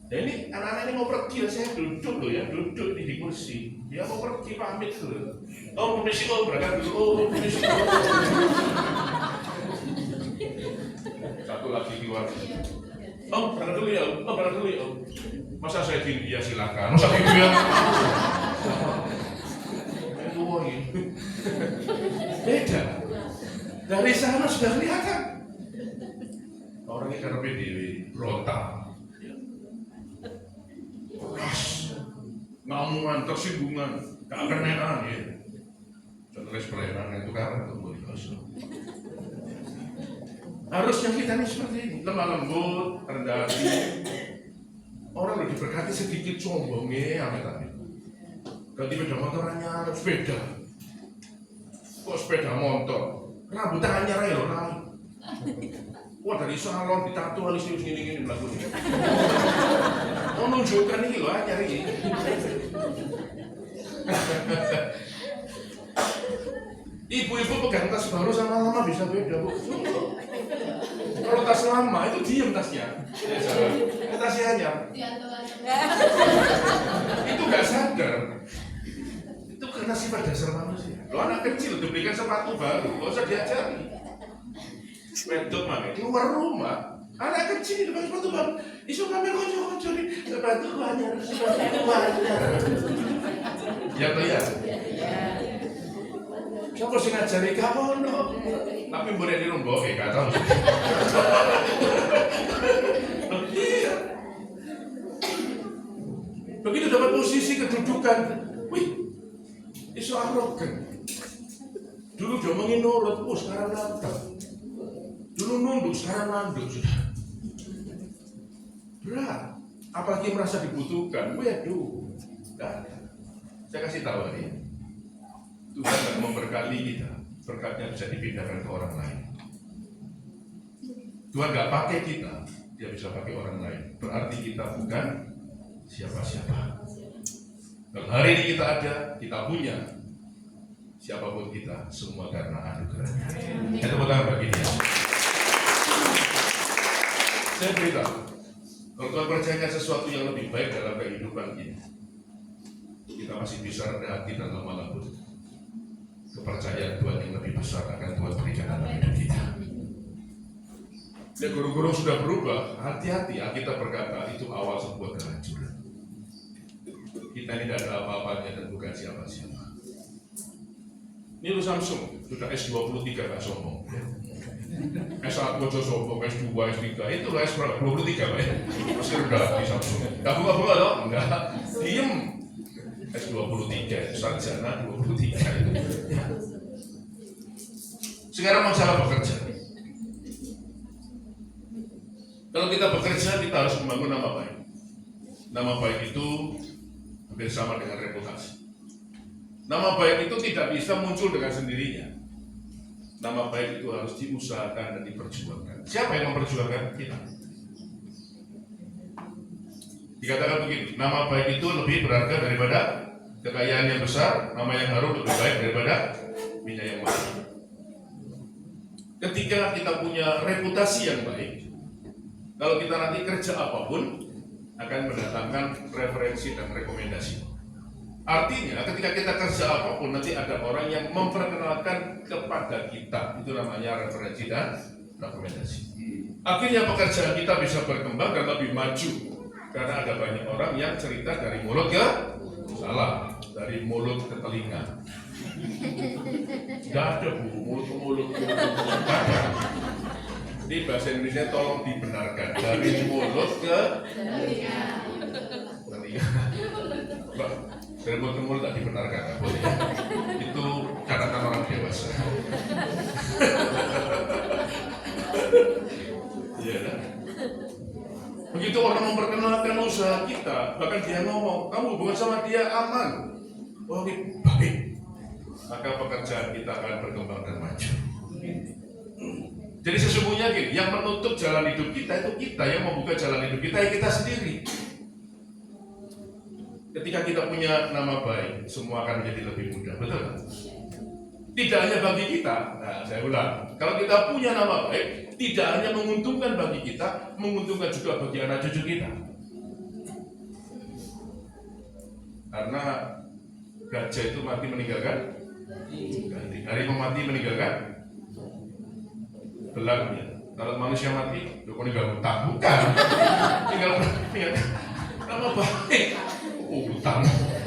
Dan ini anak-anak ini mau pergi, saya duduk loh ya, duduk di kursi. Dia mau pergi pamit loh. Oh permisi, oh berangkat dulu, oh permisi. Satu lagi keluar. Oh berangkat dulu ya, oh berangkat dulu ya. Masa saya gini, ya silakan. Masa gini ya? Beda. Dari sana sudah kelihatan. Orangnya karena PDW, berontak. Keras. Ngamuan, tersinggungan, keanehan ya. Terus pelayanan itu karena tumbuh di kosong. Harusnya kita ini seperti ini, lemah lembut, rendah hati. Orang udah diberkati sedikit sombongnya, amit-amit. Ganti sepeda motornya harus sepeda. Kok sepeda motor? Rambutnya anyar ya loh, naik. Wah dari salon ditato alis gini-gini melakukan. Mau nunjukkan ini loh, anyar ini. Ibu-ibu pegang tas baru sama lama bisa beda bu. Kalau tas lama itu diem tasnya. Ya, tasnya anyar. Itu gak sadar. Itu karena sifat dasar manusia. Lo anak kecil diberikan sepatu baru, gak usah diajari. Wedok mana? Keluar rumah, anak kecil diberikan sepatu baru. Isu kami kocok-kocok nih, sepatu anyar, sepatu anyar. Ya ya. Siapa sih ngajari kamu no? Tapi boleh di rumah, gak tahu. Iya. Begitu dapat posisi kedudukan, wih, isu arogan. Dulu diomongin nurut, sekarang nantang. Dulu nunduk, sekarang nanduk sudah. Berat, apalagi merasa dibutuhkan. Waduh, saya kasih tahu nih. Tuhan akan memberkati kita, berkatnya bisa dipindahkan ke orang lain. Tuhan gak pakai kita, dia bisa pakai orang lain. Berarti kita bukan siapa-siapa. Kalau hari ini kita ada, kita punya, siapapun kita, semua karena anugerahnya. Kita bertangan bagi dia. Saya beritahu, kalau Tuhan percayakan sesuatu yang lebih baik dalam kehidupan ini, kita masih bisa rendah hati dan lemah lembut. Kepercayaan Tuhan yang lebih besar akan Tuhan berikan dalam hidup kita. Dan guru-guru sudah berubah, hati-hati. Alkitab berkata itu awal sebuah kehancuran. Kita kita ini tidak ada apa-apanya dan bukan siapa-siapa. Ini lu Samsung, sudah S23 gak sombong. S1 aja sombong, S2, S3, itu lah S23 Pak ya. Masih rendah di Samsung. Gak bunga-bunga dong? Enggak, diem. S23, sarjana 23 itu. Sekarang masalah bekerja. Kalau kita bekerja, kita harus membangun nama baik. Nama baik itu hampir sama dengan reputasi. Nama baik itu tidak bisa muncul dengan sendirinya. Nama baik itu harus diusahakan dan diperjuangkan. Siapa yang memperjuangkan? Kita. Dikatakan begini, nama baik itu lebih berharga daripada kekayaan yang besar, nama yang harum lebih baik daripada minyak yang mahal. Ketika kita punya reputasi yang baik, kalau kita nanti kerja apapun, akan mendatangkan referensi dan rekomendasi. Artinya ketika kita kerja apapun, nanti ada orang yang memperkenalkan kepada kita. Itu namanya referensi dan rekomendasi. Akhirnya pekerjaan kita bisa berkembang dan lebih maju. Karena ada banyak orang yang cerita dari mulut ke salah, dari mulut ke telinga. Tidak ada bu, mulut ke mulut. Di bahasa Indonesia tolong dibenarkan, dari mulut ke telinga. Dari mulut ke mulut tak dibenarkan, nggak boleh. Itu catatan orang dewasa. Iya kan? Begitu orang memperkenalkan usaha kita, bahkan dia ngomong, kamu hubungan sama dia aman, oke, baik, maka pekerjaan kita akan berkembang dan maju. Jadi sesungguhnya gini, yang menutup jalan hidup kita itu kita, yang membuka jalan hidup kita ya kita sendiri. Ketika kita punya nama baik, semua akan menjadi lebih mudah, betul? Tidak hanya bagi kita, nah saya ulang, kalau kita punya nama baik, tidak hanya menguntungkan bagi kita, menguntungkan juga bagi anak cucu kita. Karena gajah itu mati meninggalkan ganti. Harimau mati meninggalkan belangnya. Kalau manusia mati, lu meninggal utang, bukan? Tinggal nama baik. Utang,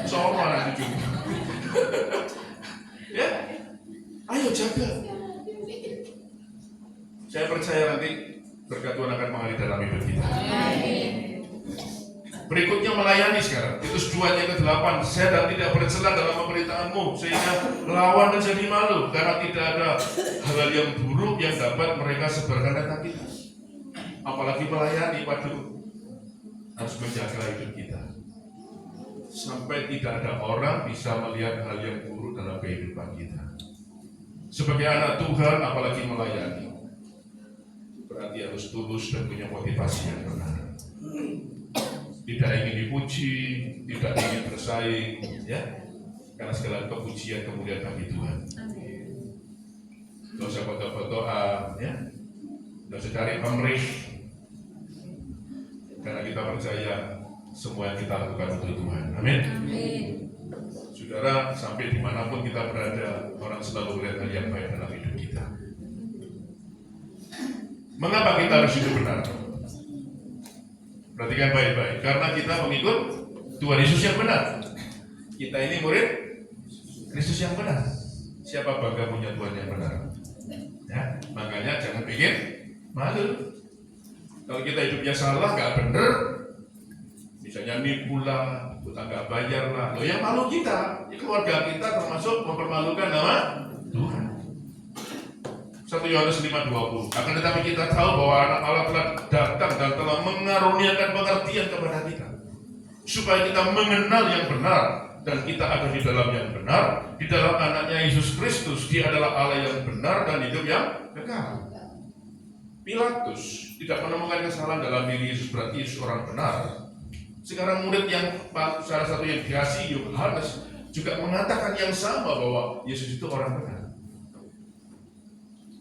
soal anak cucu. Ya, ayo jaga. Saya percaya nanti berkat Tuhan akan mengalir dalam hidup kita. Berikutnya melayani sekarang. Titus 2 ayat ke-8. Saya dan tidak bercela dalam pemberitaanmu sehingga lawan menjadi malu karena tidak ada hal yang buruk yang dapat mereka sebarkan tentang kita. Apalagi melayani, waduh, harus menjaga hidup kita sampai tidak ada orang bisa melihat hal yang buruk dalam kehidupan kita. Sebagai anak Tuhan, apalagi melayani, berarti harus tulus dan punya motivasi yang benar. Tidak ingin dipuji, tidak ingin bersaing, ya, karena segala kepujian kemudian bagi Tuhan. Tidak usah foto-fotoan, ya, tidak usah cari pamrih, karena kita percaya semua yang kita lakukan untuk Tuhan. Amin. Saudara, sampai dimanapun kita berada, orang selalu melihat hal yang baik dalam hidup kita. Mengapa kita harus hidup benar? Perhatikan baik-baik. Karena kita mengikut Tuhan Yesus yang benar. Kita ini murid Kristus yang benar. Siapa bangga punya Tuhan yang benar? Ya, makanya jangan bikin malu. Kalau kita hidupnya salah, nggak benar, misalnya nipu lah, utang nggak bayar lah, loh yang malu kita, keluarga kita termasuk mempermalukan nama Tuhan. 1 Yohanes 5:20. Akan tetapi kita tahu bahwa anak Allah telah datang dan telah mengaruniakan pengertian kepada kita, supaya kita mengenal yang benar dan kita ada di dalam yang benar, di dalam anaknya Yesus Kristus. Dia adalah Allah yang benar dan hidup yang kekal. Pilatus tidak menemukan kesalahan dalam diri Yesus, berarti Yesus orang benar. Sekarang murid yang salah satu yang dikasihi, Yohanes, juga mengatakan yang sama bahwa Yesus itu orang benar.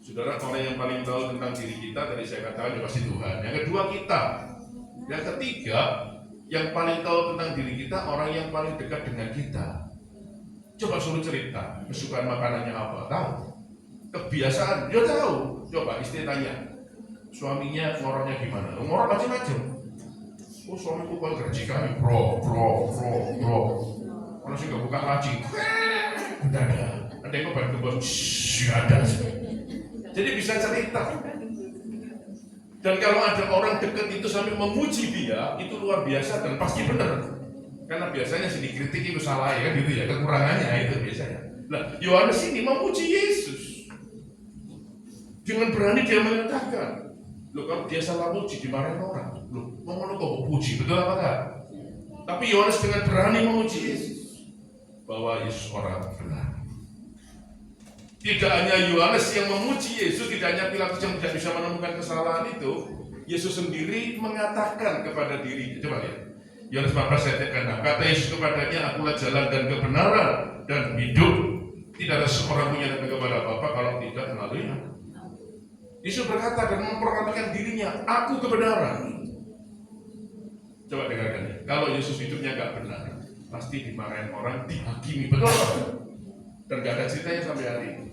Saudara, orang yang paling tahu tentang diri kita, tadi saya katakan, pasti Tuhan. Yang kedua kita. Yang ketiga, yang paling tahu tentang diri kita, orang yang paling dekat dengan kita. Coba suruh cerita, kesukaan makanannya apa? Tahu. Kebiasaan, dia tahu. Coba istri tanya, suaminya ngoroknya gimana? Ngorok macam-macam. Oh, suamiku kalau gaji kami, bro. Orang sih nggak buka laci, nggak ada. Ada yang ngobat kebun, ada. Jadi bisa cerita. Dan kalau ada orang dekat itu sampai memuji dia, itu luar biasa dan pasti benar. Karena biasanya sih dikritik itu salah ya, gitu ya, kekurangannya itu biasanya. Nah, Yohanes ini memuji Yesus. Dengan berani dia mengatakan, loh kalau dia salah puji dimarahin orang, loh mau kok puji, betul apa enggak? Tapi Yohanes dengan berani memuji Yesus, bahwa Yesus orang benar. Tidak hanya Yohanes yang memuji Yesus, tidak hanya Pilatus yang tidak bisa menemukan kesalahan itu, Yesus sendiri mengatakan kepada diri, coba lihat, Yohanes 14 ayat 6, kata Yesus kepadanya, akulah jalan dan kebenaran dan hidup, tidak ada seorang pun yang datang kepada Bapa kalau tidak melalui Aku. Yesus berkata dan memperkatakan dirinya, aku kebenaran. Coba dengarkan ya, kalau Yesus hidupnya gak benar, pasti dimarahin orang, dihakimi, betul? Dan gak ada ceritanya sampai hari ini.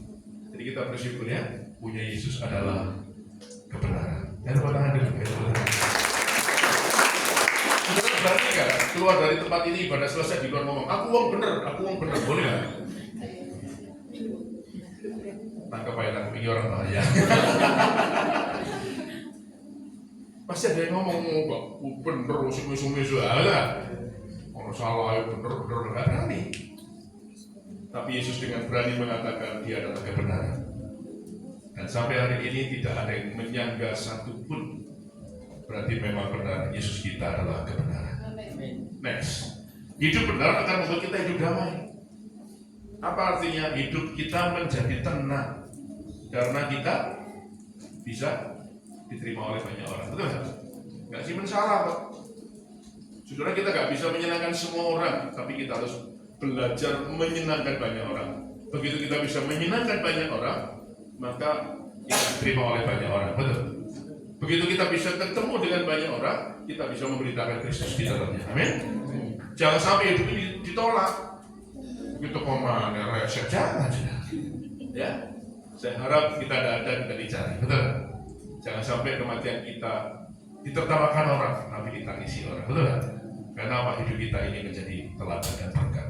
Jadi kita bersyukur ya, punya Yesus adalah kebenaran. Jangan lupa tangan dulu. Saudara berani gak keluar dari tempat ini ibadah selesai di luar ngomong, aku wong bener, boleh gak? Tangkap aja, aku pikir orang bahaya. Pasti ada yang ngomong kok, bener, sumis-sumis aja. Kalau salah ya bener, gak berani. Tapi Yesus dengan berani mengatakan dia adalah kebenaran. Dan sampai hari ini tidak ada yang menyangga satupun. Berarti memang benar Yesus kita adalah kebenaran. Next, hidup benar akan membuat kita hidup damai. Apa artinya? Hidup kita menjadi tenang karena kita bisa diterima oleh banyak orang. Betul nggak? Nggak sih salah kok. Saudara, kita nggak bisa menyenangkan semua orang, tapi kita harus belajar menyenangkan banyak orang. Begitu kita bisa menyenangkan banyak orang, maka kita diterima oleh banyak orang. Betul. Begitu kita bisa ketemu dengan banyak orang, kita bisa memberitakan Kristus di dalamnya. Amin. Jangan sampai hidup ini ditolak. Begitu kemana resep, jangan. Ya. Saya harap kita ada dicari. Betul. Jangan sampai kematian kita ditertawakan orang, tapi ditangisi orang. Betul. Karena apa? Hidup kita ini menjadi teladan dan berkat.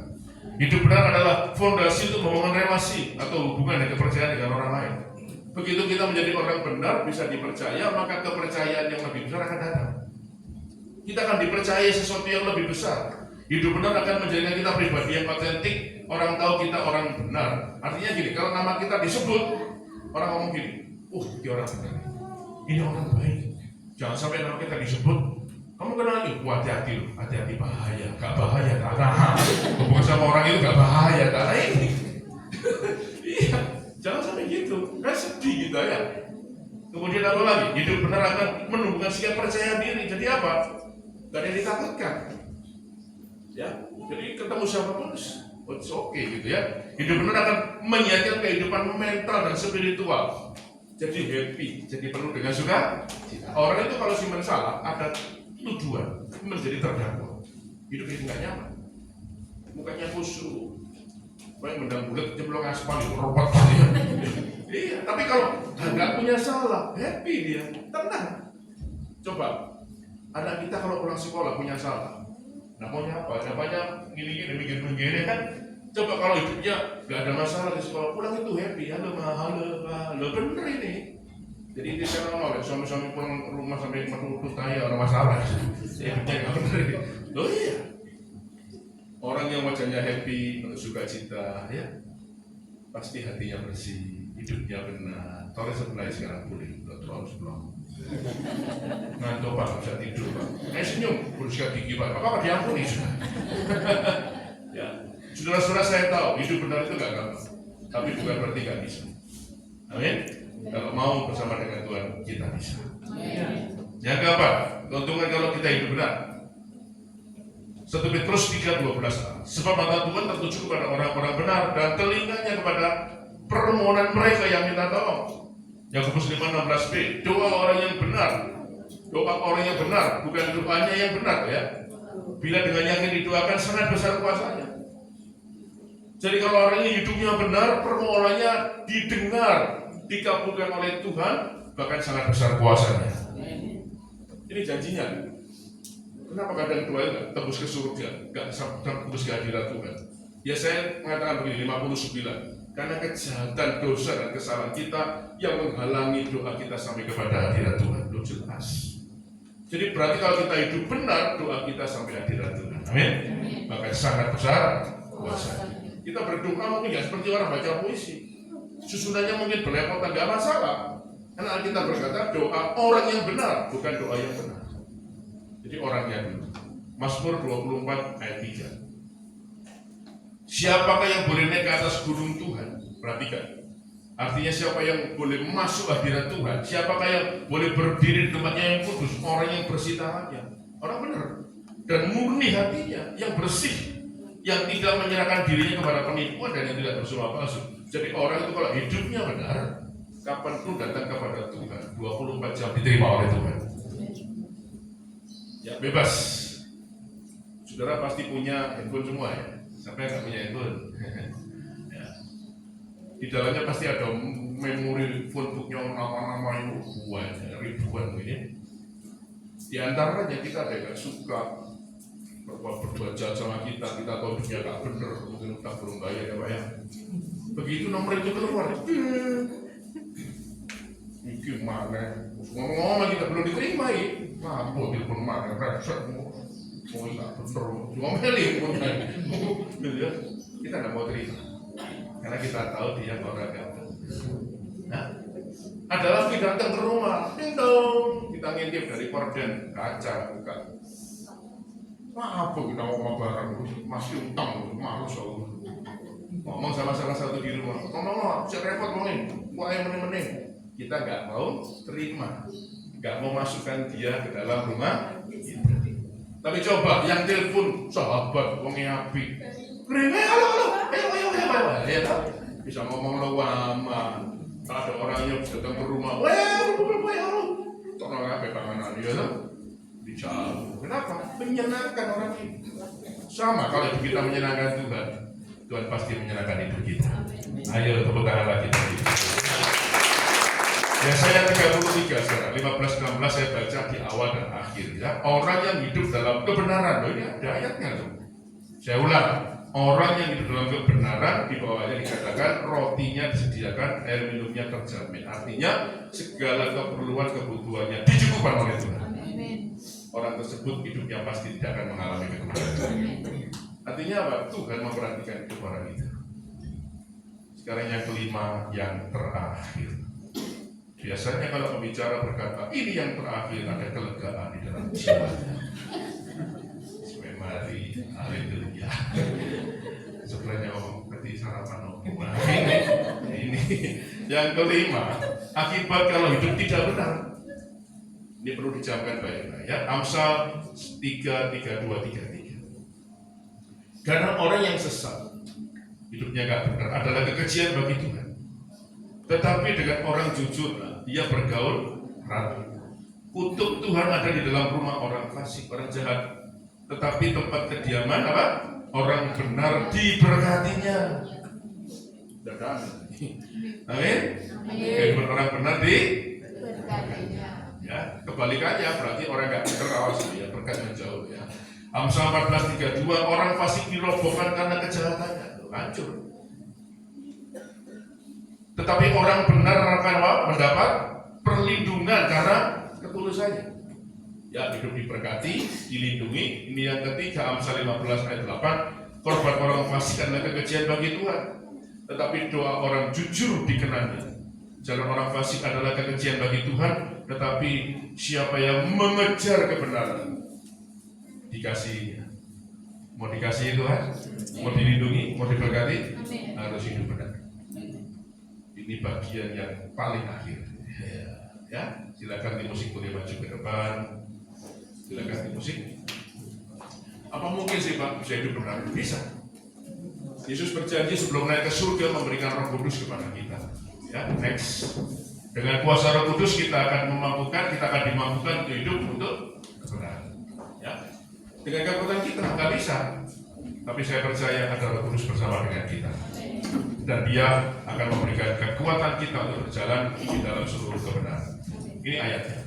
Hidup benar adalah fondasi untuk membangun relasi atau hubungan dan kepercayaan dengan orang lain. Begitu kita menjadi orang benar, bisa dipercaya, maka kepercayaan yang lebih besar akan datang. Kita akan dipercaya sesuatu yang lebih besar. Hidup benar akan menjadikan kita pribadi yang otentik. Orang tahu kita orang benar. Artinya gini, kalau nama kita disebut, orang ngomong gini, dia orang benar, ini orang baik. Jangan sampai nama kita disebut, kamu kenal itu, hati-hati loh, hati-hati bahaya, gak bahaya, tak hubungan sama orang itu gak bahaya, tak ini. Iya, jangan sampai gitu, kan sedih gitu ya. Kemudian apa lagi? Hidup benar akan menumbuhkan sikap percaya diri. Jadi apa? Gak ada yang ditakutkan. Ya, jadi ketemu siapapun, it's okay gitu ya. Hidup benar akan menyiapkan kehidupan mental dan spiritual. Jadi happy, jadi penuh dengan suka. Orang itu kalau simpan salah, ada tujuan menjadi terdakwa. Hidup itu nggak nyaman, mukanya kusut, banyak mendang bulat jemplung aspal, robot. Iya, tapi kalau nggak punya salah, happy dia, tenang. Coba, anak kita kalau pulang sekolah punya salah, namanya apa? Namanya gini-gini, mikir-mikir kan. Coba kalau hidupnya nggak ada masalah di sekolah, pulang itu happy, halo, bener ini. Jadi ini saya ngomong, suami-suami pulang rumah sampai menuntut tanya orang masalah. Ya, nggak bener ini. Loh iya. Orang yang wajahnya happy, sukacita, ya pasti hatinya bersih, hidupnya benar. Tolong sebelah sekarang pulih, terlalu sebelah. Ngantuk Pak, bisa tidur Pak. Senyum, berusaha gigi Pak. Apa diampuni sudah? Ya, saudara-saudara saya tahu hidup benar itu nggak gampang, tapi bukan berarti nggak bisa. Amin. Kalau mau bersama dengan Tuhan kita bisa. Yang keempat, keuntungan kalau kita hidup benar. 1 Petrus 3:12. Sebab mata Tuhan tertuju kepada orang-orang benar dan telinganya kepada permohonan mereka yang minta tolong. Yakobus 5:16b. Doa orang yang benar, doa orang yang benar, bukan doanya yang benar ya. Bila dengan yakin didoakan sangat besar kuasanya. Jadi kalau orang ini hidupnya benar, permohonannya didengar, dikabulkan oleh Tuhan, bahkan sangat besar kuasanya. Ini janjinya. Kenapa kadang doa nggak tembus ke surga, nggak tembus ke hadirat Tuhan? Ya saya mengatakan begini, 59. Karena kejahatan, dosa, dan kesalahan kita yang menghalangi doa kita sampai kepada hadirat Tuhan. Itu jelas. Jadi berarti kalau kita hidup benar, doa kita sampai hadirat Tuhan. Amin. Maka sangat besar kuasa. Kita berdoa mungkin ya seperti orang baca puisi. Susunannya mungkin belepotan, nggak masalah. Karena kita berkata doa orang yang benar, bukan doa yang benar. Jadi orangnya dulu. Mazmur 24 ayat 3. Siapakah yang boleh naik ke atas gunung Tuhan? Perhatikan. Artinya siapa yang boleh masuk hadirat Tuhan? Siapakah yang boleh berdiri di tempatnya yang kudus? Orang yang bersih tangannya, orang benar dan murni hatinya, yang bersih, yang tidak menyerahkan dirinya kepada penipuan dan yang tidak bersumpah palsu. Jadi orang itu kalau hidupnya benar, kapanpun datang kepada Tuhan, 24 jam diterima oleh Tuhan. Ya bebas. Saudara pasti punya handphone semua ya. Siapa yang nggak punya handphone? Ya. Di dalamnya pasti ada memori phonebooknya nama-nama itu banyak, ribuan ini. Di antaranya kita ada yang suka berbuat jahat sama kita tahu dia nggak bener, mungkin utang belum bayar ya Pak ya. Begitu nomor itu keluar, ini mana? Ngomong-ngomong kita belum diterima ya, mampu telepon mana? Resep, mau nggak bener, cuma milih punya, kita nggak mau terima, karena kita tahu dia orang yang nah, adalah kita datang ke rumah, kita ngintip dari korden kaca buka. Apa kita ngomong barang masih utang, malu soal ngomong sama salah satu di rumah, ngomong saya repot ngomongin, gua yang meneng-meneng. Kita nggak mau terima, nggak mau masukkan dia ke dalam rumah kita. Tapi coba yang telepon sahabat, wongnya api, rene, halo, ayo, ya tak? Bisa ngomong lama. Kalau ada orang yang datang ke rumah, halo, tolong apa panganan dia tak? Dijauh. Kenapa? Menyenangkan orang ini. Sama kalau kita menyenangkan Tuhan, Tuhan pasti menyenangkan hidup kita. Ayo tepuk tangan lagi. Yesaya 33 sekarang 15-16 saya baca di awal dan akhir ya. Orang yang hidup dalam kebenaran, ini ada ayatnya tuh. Saya ulang, orang yang hidup dalam kebenaran di bawahnya dikatakan rotinya disediakan, air minumnya terjamin. Artinya segala keperluan kebutuhannya dicukupkan oleh Tuhan. Orang tersebut hidupnya pasti tidak akan mengalami kegagalan. Artinya apa? Tuhan memperhatikan hidup orang itu. Sekarang yang kelima, yang terakhir. Biasanya kalau pembicara berkata, ini yang terakhir, ada kelegaan di dalam jiwanya. Mari, haleluya. Sebenarnya berarti sarapan nah, ini yang kelima, akibat kalau hidup tidak benar. Ini perlu dijamkan baik-baik ya. Amsal 3:32-33. Karena orang yang sesat, hidupnya gak benar, adalah kekejian bagi Tuhan. Tetapi dengan orang jujur, dia bergaul rapi. Kutuk Tuhan ada di dalam rumah orang fasik, orang jahat. Tetapi tempat kediaman apa? Orang benar diberkatinya. Dadah. Amin. Kehidupan orang benar diberkatinya. Ya, kebalikannya berarti orang nggak benar awas ya, berkat menjauh ya. Amsal 14:32, orang fasik dirobohkan karena kejahatannya, hancur. Tetapi orang benar akan mendapat perlindungan karena ketulusannya. Ya, hidup diberkati, dilindungi. Ini yang ketiga, Amsal 15 ayat 8, korban orang fasik adalah kekejian bagi Tuhan. Tetapi doa orang jujur dikenannya. Jalan orang fasik adalah kekejian bagi Tuhan, tetapi siapa yang mengejar kebenaran dikasihinya. Mau dikasihi Tuhan, mau dilindungi, mau diberkati, harus hidup benar. Ini bagian yang paling akhir. Ya, silakan di musik boleh maju ke depan. Silakan di musik. Apa mungkin sih Pak bisa hidup benar? Bisa. Yesus berjanji sebelum naik ke surga memberikan Roh Kudus kepada kita. Ya, next. Dengan kuasa Roh Kudus kita akan dimampukan untuk hidup untuk kebenaran. Ya. Dengan kekuatan kita nggak bisa, tapi saya percaya ada Roh Kudus bersama dengan kita, dan Dia akan memberikan kekuatan kita untuk berjalan di dalam seluruh kebenaran. Ini ayatnya.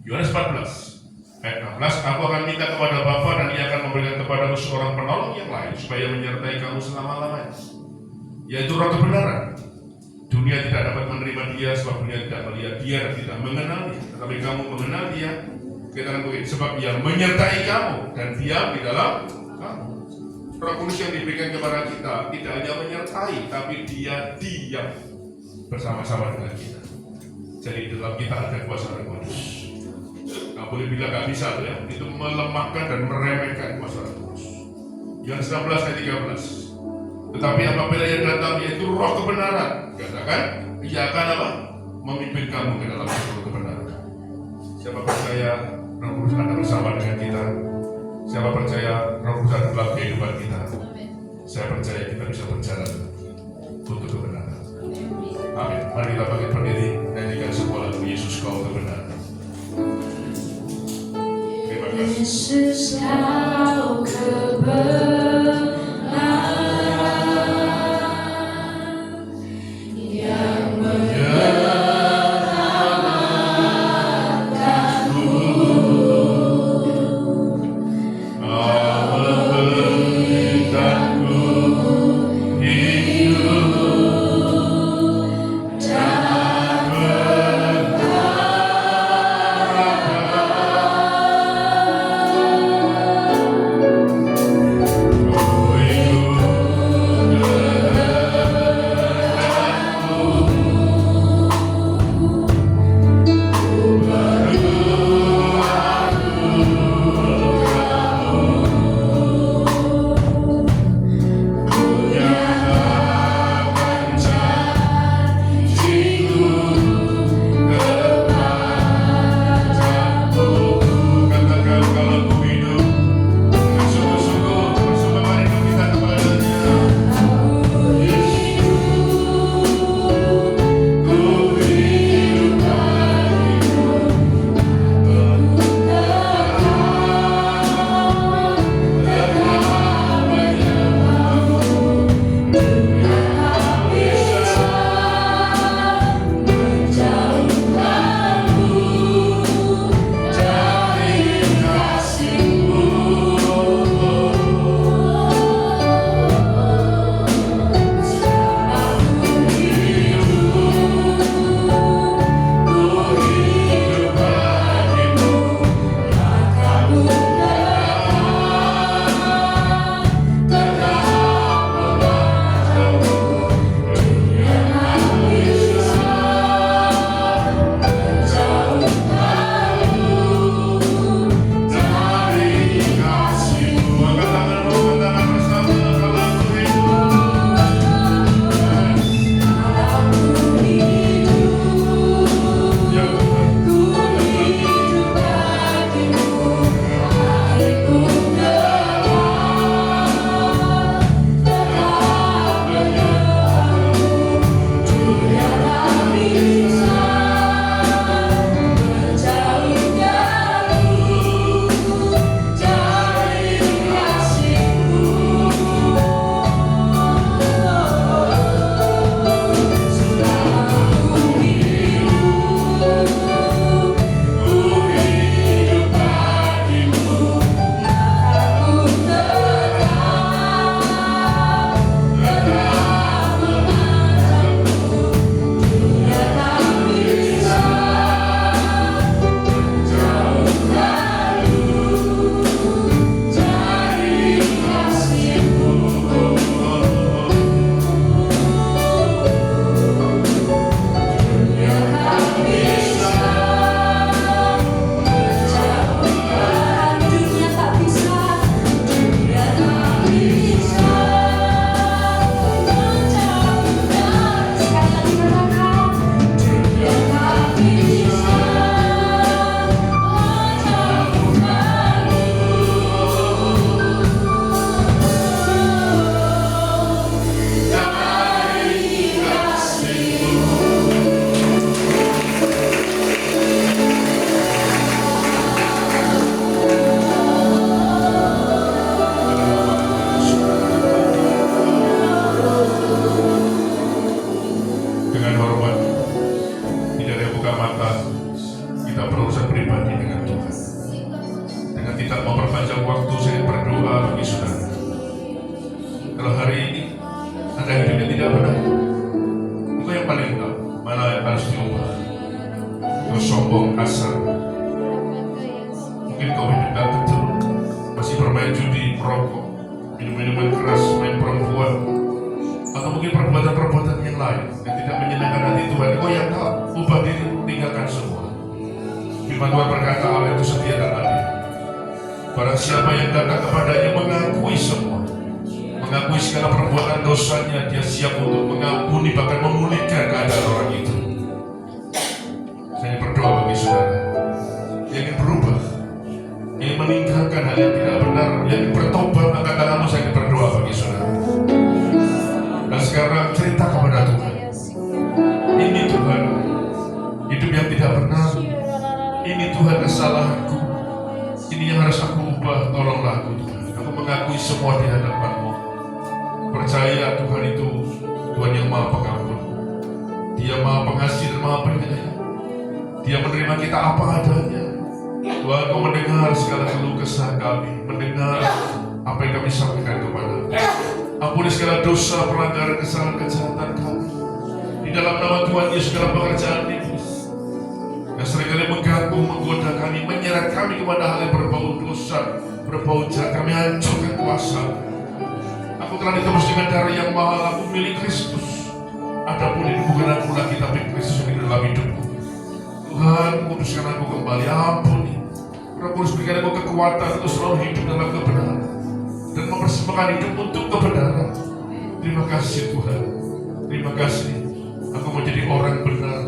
Yohanes 14 Ayat 16, aku akan minta kepada Bapa dan ia akan memberikan kepadamu seorang penolong yang lain supaya menyertai kamu selama-lamanya, yaitu Roh kebenaran. Dunia tidak dapat menerima dia sebab dunia tidak melihat dia dan tidak mengenal dia, tetapi kamu mengenal dia, katakan begitu, sebab ia menyertai kamu dan diam di dalam kamu. Roh Kudus yang diberikan kepada kita tidak hanya menyertai, tapi dia diam bersama-sama dengan kita. Jadi di dalam kita ada kuasa Roh Kudus. Nggak boleh bilang nggak bisa tuh ya, itu melemahkan dan meremehkan kuasa Roh Kudus. Yang 19 ayat 13. Tetapi apabila ia datang yaitu Roh kebenaran, katakan, ia akan apa? Memimpin kamu ke dalam Roh kebenaran. Siapa percaya Roh Kudus akan bersama dengan kita? Siapa percaya Roh Kudus ada dalam kehidupan kita? Saya percaya kita bisa berjalan untuk kebenaran. Amin. Mari kita bangkit berdiri, nyanyikan sebuah lagu Yesus Kau Kebenaran. Terima kasih. Yesus Kau kebenaran. tidak memperpanjang waktu, saya berdoa bagi saudara. Kalau hari ini ada hidup yang tidak benar, itu yang paling tahu mana yang harus diubah. Kau sombong, kasar, mungkin kau hidup gak betul, masih bermain judi, merokok, minum-minuman keras, main perempuan, atau mungkin perbuatan-perbuatan yang lain yang tidak menyenangkan hati Tuhan. Kau yang tahu, ubah diri, tinggalkan semua. Firman Tuhan berkata, Allah itu setia dan adil. Barang siapa yang datang kepadanya mengakui semua, mengakui segala perbuatan dosanya, dia siap untuk mengampuni, bahkan memulihkan keadaan orang itu. Saya berdoa bagi saudara yang ingin berubah, yang ingin meninggalkan hal yang tidak benar, yang ingin bertobat, angkat tanganmu. Saya berdoa bagi saudara. Dan sekarang cerita kepada Tuhan, ini Tuhan, hidup yang tidak benar, ini Tuhan kesalahanku, ini yang harus aku ubah, tolonglah aku Tuhan. Aku mengakui semua di hadapan-Mu. Percaya Tuhan itu Tuhan yang Maha Pengampun, Dia Maha Pengasih dan Maha Penyayang. Dia menerima kita apa adanya. Tuhan, Kau mendengar segala keluh kesah kami, mendengar apa yang kami sampaikan kepada-Mu. Ampuni segala dosa, pelanggaran, kesalahan, kejahatan kami. Di dalam nama Tuhan Yesus, segala pekerjaan iblis yang seringkali mengganggu, menggoda kami, menyeret kami kepada hal yang berbau dosa, berbau jahat, kami hancurkan kuasa. Aku telah ditebus dengan darah yang mahal, aku milik Kristus. Adapun ini bukan aku lagi, tapi Kristus yang di dalam hidupku. Tuhan, kuduskan aku kembali, ampuni. Roh Kudus, berikan aku kekuatan untuk selalu hidup dalam kebenaran dan mempersembahkan hidup untuk kebenaran. Terima kasih Tuhan, terima kasih. Aku menjadi orang benar,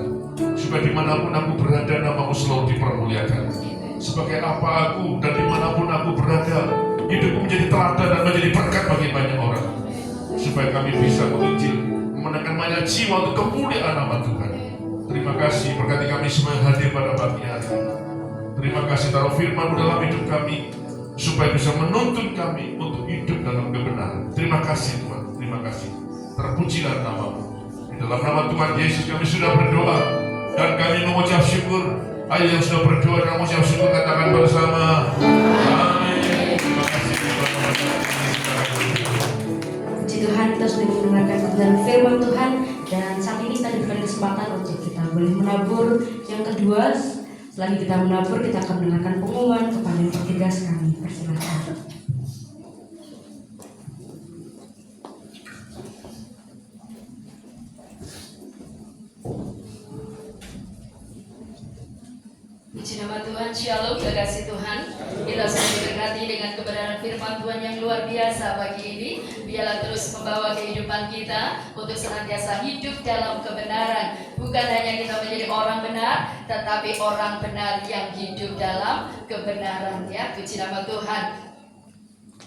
supaya dimanapun aku berada, nama-Mu selalu dipermuliakan. Sebagai apa aku dan dimanapun aku berada, hidupku menjadi teladan dan menjadi berkat bagi banyak orang, supaya kami bisa menginjil, memenangkan banyak jiwa untuk kemuliaan nama Tuhan. Terima kasih, berkati kami semua yang hadir pada pagi hari ini. Terima kasih, taruh firman-Mu dalam hidup kami, supaya bisa menuntun kami untuk hidup dalam kebenaran. Terima kasih Tuhan, terima kasih. Terpujilah nama-Mu. Di dalam nama Tuhan Yesus kami sudah berdoa, dan kami mengucap syukur. Ayo yang sudah berdoa dan mengucap syukur, katakan bersama. Amin. Terima kasih Tuhan. Puji Tuhan, kita sudah mendengarkan kebenaran firman Tuhan, dan saat ini kita diberikan kesempatan untuk kita boleh menabur. Yang kedua, selagi kita menabur, kita akan mendengarkan pengumuman kepada petugas kami. Persilakan. Puji nama Tuhan, Shalom, kekasih Tuhan. Kita sudah diberkati dengan kebenaran firman Tuhan yang luar biasa pagi ini. Biarlah terus membawa kehidupan kita untuk senantiasa hidup dalam kebenaran. Bukan hanya kita menjadi orang benar, tetapi orang benar yang hidup dalam kebenaran. Ya, puji nama Tuhan.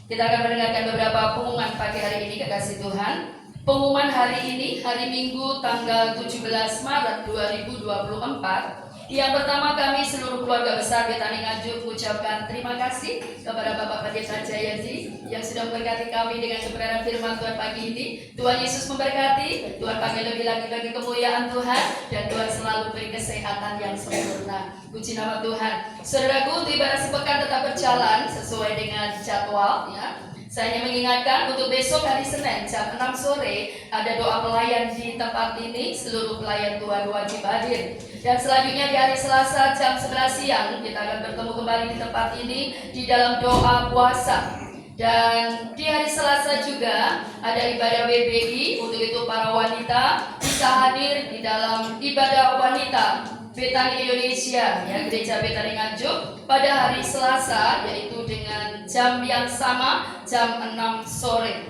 Kita akan mendengarkan beberapa pengumuman pagi hari ini, kekasih Tuhan. Pengumuman hari ini, hari Minggu tanggal 17 Maret 2024. Yang pertama, kami seluruh keluarga besar Betani Nganjuk mengucapkan terima kasih kepada Bapak Pendeta Jayadi yang sudah memberkati kami dengan kebenaran firman Tuhan pagi ini. Tuhan Yesus memberkati, Tuhan pakai lebih lagi bagi kemuliaan Tuhan, dan Tuhan selalu beri kesehatan yang sempurna. Puji nama Tuhan. Saudaraku, untuk ibadah sepekan tetap berjalan sesuai dengan jadwal, ya. Saya hanya mengingatkan untuk besok hari Senin jam 6 sore ada doa pelayan di tempat ini. Seluruh pelayan Tuhan wajib hadir. Dan selanjutnya di hari Selasa jam 11 siang kita akan bertemu kembali di tempat ini di dalam doa puasa. Dan di hari Selasa juga ada ibadah WBI, untuk itu para wanita bisa hadir di dalam ibadah wanita Betani Indonesia, ya, Gereja Betani Nganjuk pada hari Selasa, yaitu dengan jam yang sama, jam 6 sore.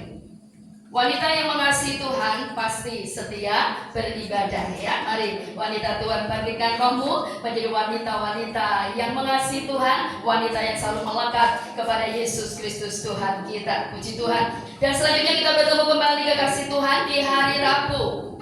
Wanita yang mengasihi Tuhan pasti setia beribadah, ya. Mari wanita Tuhan, bangkitkan rohmu menjadi wanita-wanita yang mengasihi Tuhan, wanita yang selalu melekat kepada Yesus Kristus Tuhan kita. Puji Tuhan. Dan selanjutnya kita bertemu kembali kekasih Tuhan di hari Rabu.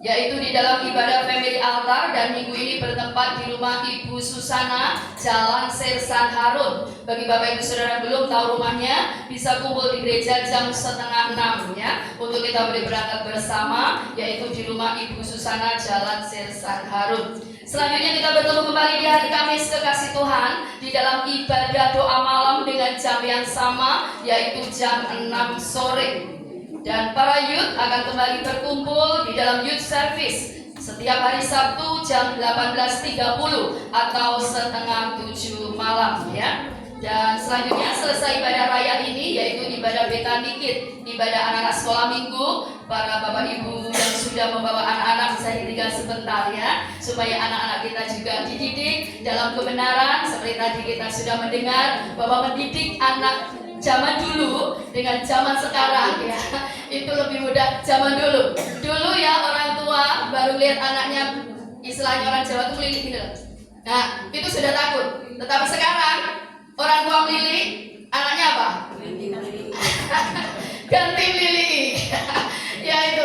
yaitu di dalam ibadah family altar, dan minggu ini bertempat di rumah Ibu Susana, Jalan Sersan Harun. Bagi Bapak Ibu Saudara yang belum tahu rumahnya, bisa kumpul di gereja jam 5:30 ya, untuk kita boleh berangkat bersama, yaitu di rumah Ibu Susana, Jalan Sersan Harun. Selanjutnya kita bertemu kembali di hari Kamis kekasih Tuhan di dalam ibadah doa malam dengan jam yang sama, yaitu jam 6 sore. Dan para youth akan kembali berkumpul di dalam youth service setiap hari Sabtu jam 18.30 atau 6:30 malam ya. Dan selanjutnya selesai ibadah raya ini, yaitu ibadah Betanikit, ibadah anak-anak sekolah minggu. Para bapak ibu yang sudah membawa anak-anak bisa hentikan sebentar ya, supaya anak-anak kita juga dididik dalam kebenaran. Seperti tadi kita sudah mendengar bahwa mendidik anak zaman dulu dengan zaman sekarang ya, itu lebih mudah. Zaman dulu ya, orang tua baru lihat anaknya, istilahnya orang Jawa itu melilit gitu. Nah, itu sudah takut. Tetapi sekarang orang tua melilit, anaknya apa? Ganti melilit. Ya itu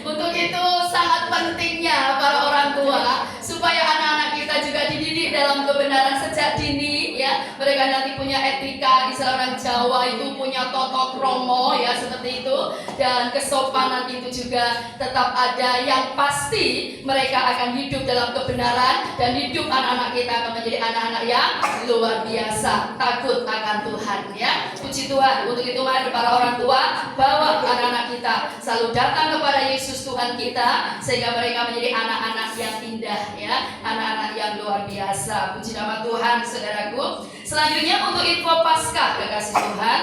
untuk itu sangat pentingnya para orang tua supaya anak-anak kita juga dididik dalam kebenaran sejak dini ya. Mereka nanti punya etika, istilah orang Jawa itu punya toto kromo ya, seperti itu. Dan kesopanan itu juga tetap ada, yang pasti mereka akan hidup dalam kebenaran, dan hidup anak-anak kita akan menjadi anak-anak yang luar biasa, takut akan Tuhan ya. Puji Tuhan. Untuk itu mari para orang tua bawa anak-anak kita selalu datang kepada Yesus Tuhan kita, sehingga mereka menjadi anak-anak yang indah ya, anak-anak yang luar biasa. Puji nama Tuhan saudaraku. Selanjutnya untuk info Paskah kekasih Tuhan,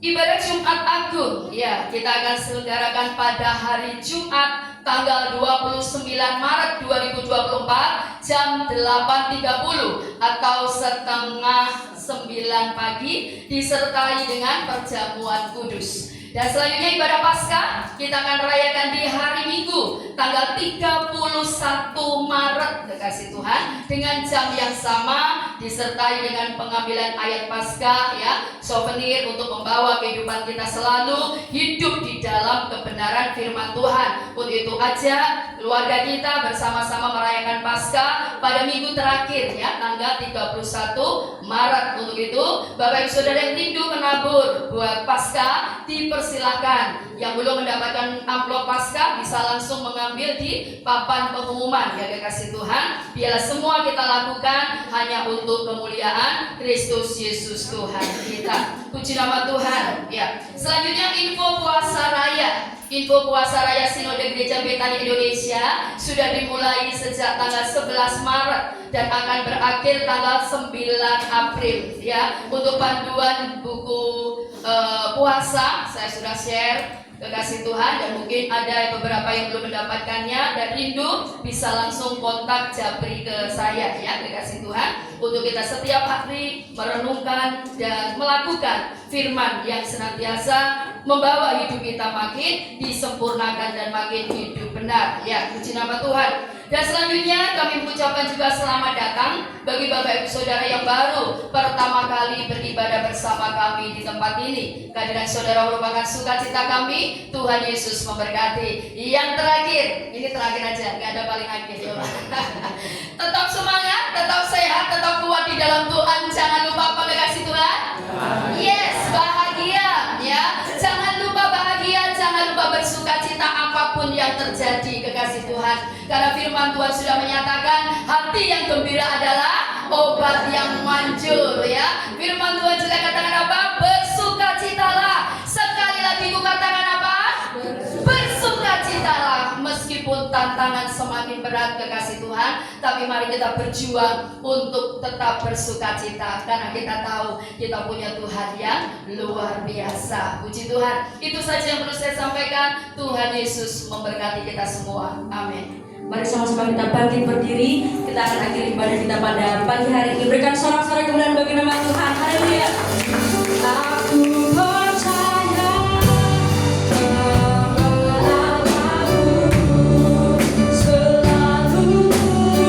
ibadah Jumat Agung ya, kita akan selenggarakan pada hari Jumat tanggal 29 Maret 2024 jam 8.30 atau 8:30 pagi, disertai dengan perjamuan kudus. Dan selanjutnya ibadah Paskah kita akan rayakan di hari Minggu tanggal 31 Maret kekasih Tuhan, dengan jam yang sama, disertai dengan pengambilan ayat Paskah ya, souvenir untuk membawa kehidupan kita selalu hidup di dalam kebenaran firman Tuhan. Untuk itu aja keluarga kita bersama-sama merayakan Paskah pada minggu terakhir ya, tanggal 31 Maret. Untuk itu Bapak Ibu Saudara yang rindu menabur buat Paskah, dipersilakan. Yang belum mendapatkan amplop Paskah bisa langsung mengambil di papan pengumuman ya kekasih Tuhan. Biarlah semua kita lakukan hanya untuk kemuliaan Kristus Yesus Tuhan kita. Puji nama Tuhan ya. Selanjutnya info puasa raya. Info puasa raya Sinode Gereja Betani Indonesia sudah dimulai sejak tanggal 11 Maret dan akan berakhir tanggal 9 April ya. Untuk panduan buku puasa saya sudah share kekasih Tuhan, dan mungkin ada beberapa yang belum mendapatkannya dan rindu bisa langsung kontak Japri ke saya ya kekasih Tuhan, untuk kita setiap hari merenungkan dan melakukan firman yang senantiasa membawa hidup kita makin disempurnakan dan makin hidup benar ya. Puji nama Tuhan. Dan selanjutnya kami mengucapkan juga selamat datang bagi Bapak Ibu Saudara yang baru pertama kali beribadah bersama kami di tempat ini. Kehadiran saudara merupakan sukacita kami. Tuhan Yesus memberkati. Yang terakhir, ini terakhir aja, gak ada paling akhir ya. Tetap semangat, tetap sehat, tetap kuat di dalam Tuhan. Jangan lupa apa kekasih Tuhan? Yes, bahagia ya. Jangan lupa bahagia, jangan lupa bersukacita apapun yang terjadi kekasih Tuhan. Karena firman Tuhan sudah menyatakan hati yang gembira adalah obat yang manjur ya. Firman Tuhan juga katakan apa? Bersukacitalah. Sekali lagi ku katakan apa? Bersukacitalah. Meskipun tantangan semakin berat kekasih Tuhan, tapi mari kita berjuang untuk tetap bersukacita, karena kita tahu kita punya Tuhan yang luar biasa. Puji Tuhan. Itu saja yang perlu saya sampaikan. Tuhan Yesus memberkati kita semua. Amin. Mari sama-sama kita bangkit berdiri. Kita akan akhiri ibadah kita pada pagi hari ini. Berikan sorak-sorai kemuliaan bagi nama Tuhan. Haleluya. Aku percaya Allah selalu turun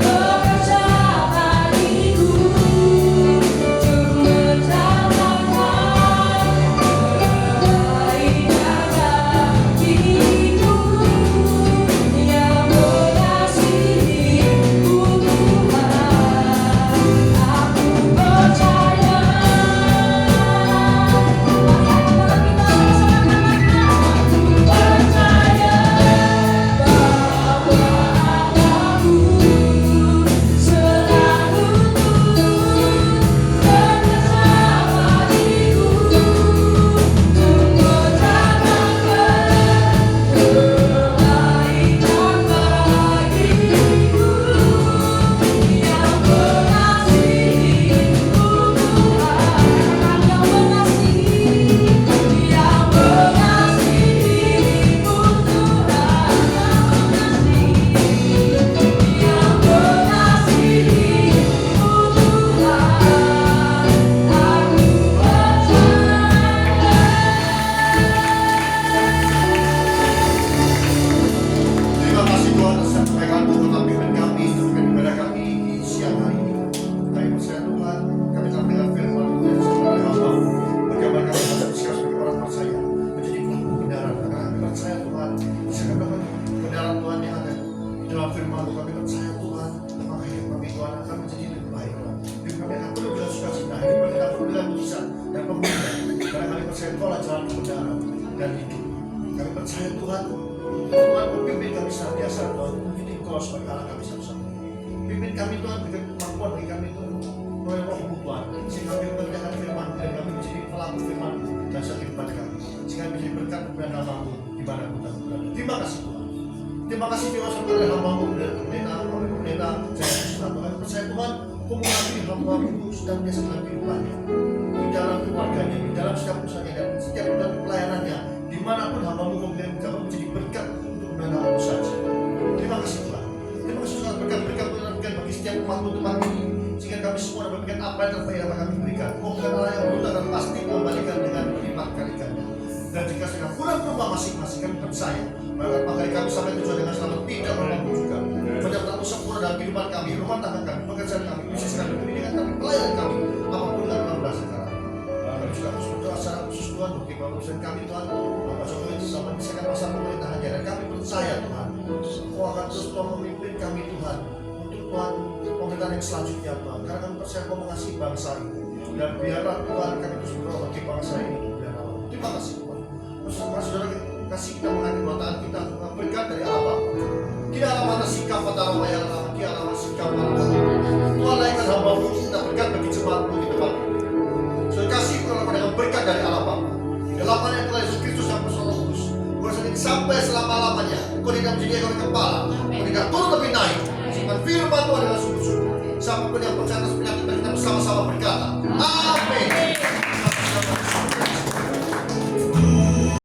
bekerja bagiku untuk mendapatkan kebaikan hati. Tuhan, Tuhan pimpin kami senantiasa Tuhan, ini Engkau sebagai Allah kami satu-satu. Pimpin kami Tuhan, berikan kemampuan bagi kami Tuhan, oleh Roh-Mu Tuhan, sehingga kami mengerjakan firman dan kami menjadi pelaku firman dan satu kepada kami, sehingga menjadi berkat kepada nama-Mu di mana pun kami berada. Terima kasih Tuhan. Terima kasih diwasakan oleh hamba-Mu dan pendeta saya Tuhan. Kami percaya Tuhan, Kau mengabdi hamba-Mu sedang biasa dalam kehidupannya, di dalam keluarganya, di dalam setiap usahanya dan setiap dalam pelayanannya, dimanapun hamba-Mu kemudian kami menjadi berkat untuk nama-Mu saja. Terima kasih Tuhan. Terima kasih sangat berkat-berkat Tuhan berikan bagi setiap umat-Mu tempat ini, sehingga kami semua dapat memberikan apa yang terbaik yang kami berikan. Kau bukan Allah yang buta dan pasti membalikan dengan lipat kali ganda. Dan jika sedang kurang rumah masing-masing, kami percaya bahwa kali kami sampai tujuan dengan selamat tidak mampu juga. Benar-benar sempurna dalam kehidupan kami, rumah tangga kami, pekerjaan kami, bisnis kami, pendidikan kami, pelayanan kami, apapun yang kami berasa sekarang. Kami juga harus berdoa secara khusus Tuhan untuk urusan kami Tuhan. Bapak Jokowi itu sama menyelesaikan masa pemerintahannya dan kami percaya Tuhan, Kau akan terus Tuhan memimpin kami Tuhan untuk Tuhan pemerintahan yang selanjutnya Tuhan. Karena kami percaya Kau mengasihi bangsa ini dan biarlah Tuhan kami terus berdoa bagi bangsa ini. Terima kasih Tuhan. Saudara kasih kita mengambil dotaan kita berkat dari Allah Bapa. Tidak ada mana sikap pada Allah yang lama, tidak ada mana sikap pada Allah. Tuhan naikkan hamba-Mu kita berkat bagi jemaat-Mu di tempat ini. Saudara kasih kita dengan berkat dari Allah Bapa. Dalam nama yang telah Yesus Kristus yang bersolok kudus. Kuasa ini sampai selama-lamanya. Kau tidak menjadi ekor kepala, Kau tidak turun lebih naik. Sehingga firman Tuhan adalah sungguh-sungguh. Siapapun yang percaya atas penyakit kita bersama-sama berkata, Amin.